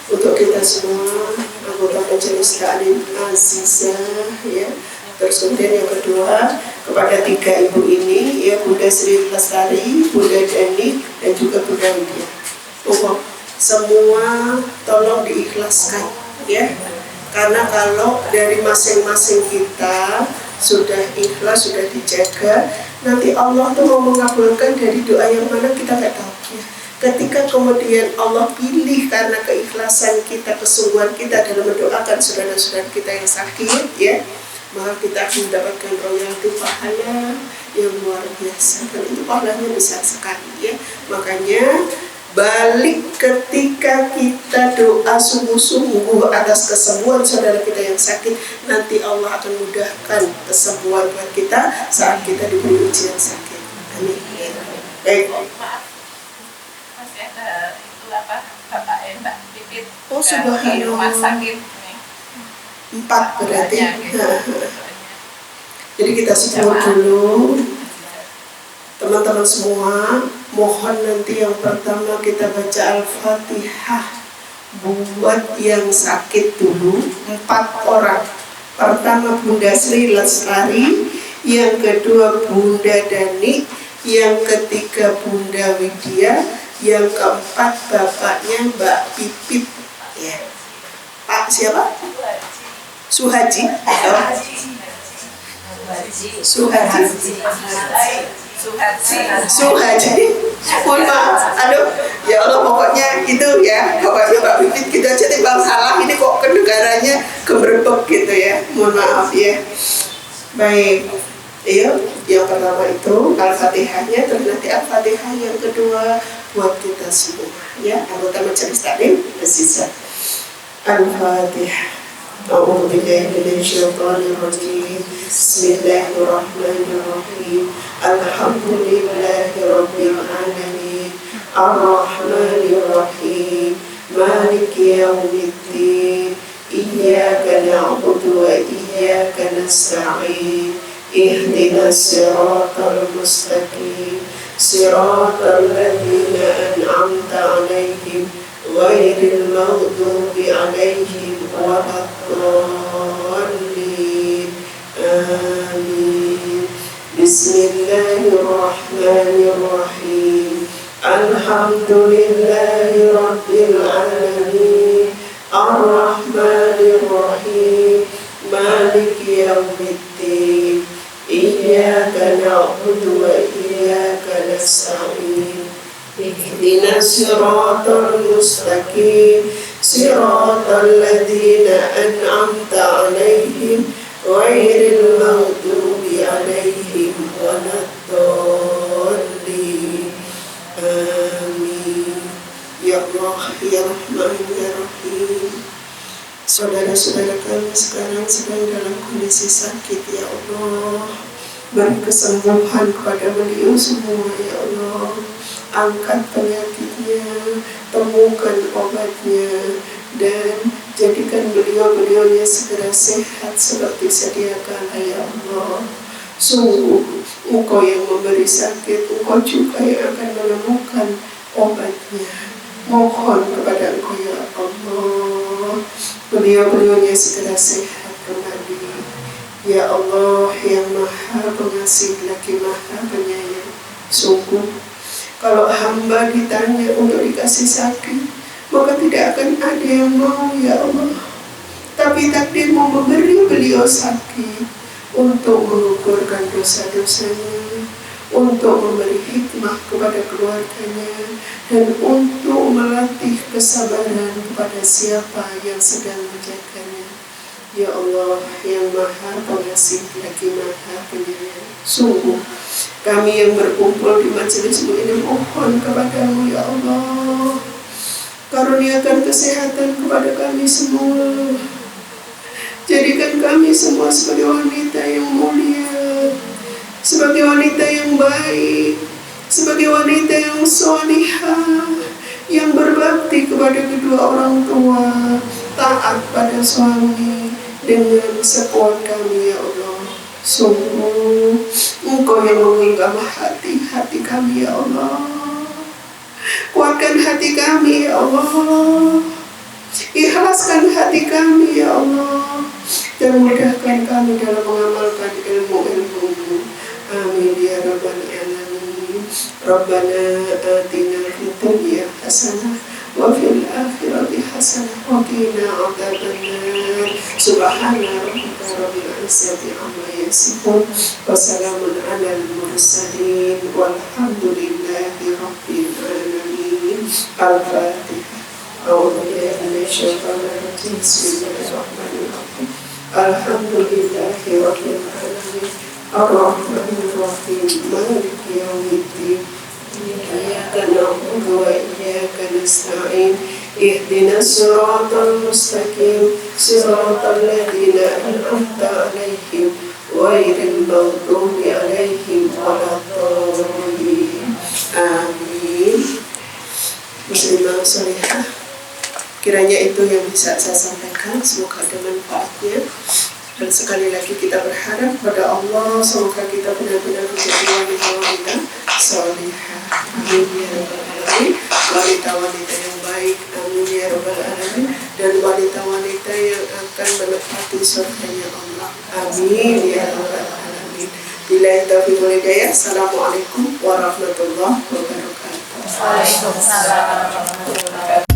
untuk kita semua anggota Majelis Ta'lim Azizah ya. Terus kemudian yang kedua kepada tiga ibu ini ya, Bunda Sri Lestari, Bunda Dani, dan juga Bunda Widya. Semua tolong diikhlaskan ya. Karena kalau dari masing-masing kita sudah ikhlas, sudah dijaga, nanti Allah tuh mau mengabulkan dari doa yang mana kita nggak tahu ya. Ketika kemudian Allah pilih karena keikhlasan kita, kesungguhan kita dalam mendoakan saudara-saudara kita yang sakit ya, maka kita akan mendapatkan royalti pahala yang luar biasa, dan itu pahalanya besar sekali ya. Makanya balik ketika kita doa sungguh-sungguh atas kesembuhan saudara kita yang sakit, nanti Allah akan mudahkan kesembuhan buat kita saat kita diberi ujian sakit. Amin. Baik. Masih ada itu apa? Bapak Mbak Pipit. Oh, subhanallah. Di rumah sakit. 4 berarti. Gitu. Jadi kita semua dulu, teman-teman semua, mohon nanti yang pertama kita baca Al-Fatihah buat yang sakit dulu 4 orang. Pertama Bunda Sri Lestari, yang kedua Bunda Dani, yang ketiga Bunda Widya, yang keempat bapaknya Mbak Pipit ya. Pak siapa? Suhaji. Suhaji. Mohon maaf. Aduh, ya Allah pokoknya itu ya. Pokoknya Mbak Pipit gitu aja timbang salah. Ini kok kedengarannya gemerbek gitu ya. Mohon maaf ya. Baik. Iya, yang pertama itu Al-Fatihahnya, terus nanti Al-Fatihah yang kedua buat kita semua ya, anggota majelis taklim bersisa. Al-Fatihah. A'udzu billahi minasyaitonir rajim. Bismillahirrahmanirrahim. Alhamdulillahirabbil alamin. Ar-Rahmanir Rahim. Maliki yaumiddin. Iyyaka na'budu wa iyyaka nasta'in. Ihdinas siratal mustaqim. Siratal ladzina an'amta 'alaihim ghairil maghdubi 'alaihim waladdallin. Amin. Bismillahirrahmanirrahim. Alhamdulillahi rabbil alamin. Ar-Rahmanir Rahim. Maliki yaumiddin. Iyyaka na'budu wa iyyaka nasta'in. Ihdinas siratal mustaqim. Siratal ladzina an'amta 'alaihim ghairil maghdubi 'alaihim waladdallin. Amin. Ya Allah, ya Rahman, ya Rahim. Saudara-saudara kami sekarang sedang dalam kondisi sakit, ya Allah. Beri kesembuhan kepada beliau semua, ya Allah. Angkat penyakitnya, temukan obatnya, dan jadikan beliau-beliaunya segera sehat seperti sedia kala, ya Allah. Sungguh, Engkau yang memberi sakit, Engkau juga yang akan menemukan obatnya. Mohon kepada Engkau, ya Allah, beliau-beliaunya segera sehat kembali. Ya Allah yang Maha Pengasih lagi Maha Penyayang. Sungguh, kalau hamba ditanya untuk dikasih sakit, maka tidak akan ada yang mau, ya Allah. Tapi takdirmu memberi beliau sakit untuk mengukurkan dosa-dosanya, untuk memberi hikmah kepada keluarganya, dan untuk melatih kesabaran kepada siapa yang sedang menjaganya. Ya Allah yang Maha Pengasih lagi Maha Penyayang. Sungguh kami yang berkumpul di majelismu ini mohon kepadamu, ya Allah, karuniakan kesehatan kepada kami semua. Jadikan kami semua sebagai wanita yang mulia, sebagai wanita yang baik, sebagai wanita yang salihah, yang berbakti kepada kedua orang tua, taat pada suami dengan sekuat kami, ya Allah. Sungguh Engkau yang menggenggam hati kami, ya Allah. Kuatkan hati kami, ya Allah. Ikhlaskan hati kami, ya Allah, dan mudahkan kami dalam mengamalkan ilmu-ilmu-Mu. Amin ya rabbal alamin. Rabbana atina fid dunya hasanah wa fil akhirati hasanah wa qina adzabannar. Subhana rabbika rabbil izzati amma yasifun wa salamun alal mursalin walhamdulillahi rabbil alamin. Al-Fatihah. A'udzu billahi minasyaitonir rajim. Bismillahirrahmanirrahim. Alhamdulillahi rabbil alamin. Ar-Rahmanir Rahim. Maliki yaumiddin. Iyyaka na'budu wa iyyaka nasta'in. Ihdinas siratal mustaqim. Siratal ladzina an'amta 'alaihim ghairil maghdubi 'alaihim waladdallin. Amin. Muslimah salihah, kiranya itu yang bisa saya sampaikan. Semoga ada manfaatnya. Dan sekali lagi kita berharap pada Allah, semoga kita benar-benar menjadi wanita-wanita salihah. Amin ya rabbal alamin. Wanita-wanita yang baik baik, amin ya rabbal alamin, dan wanita-wanita yang akan menepati surganya Allah, amin ya rabbal alamin. Billahi taufiq wal hidayah. Assalamualaikum warahmatullahi wabarakatuh. Waalaikumsalam warahmatullahi wabarakatuh.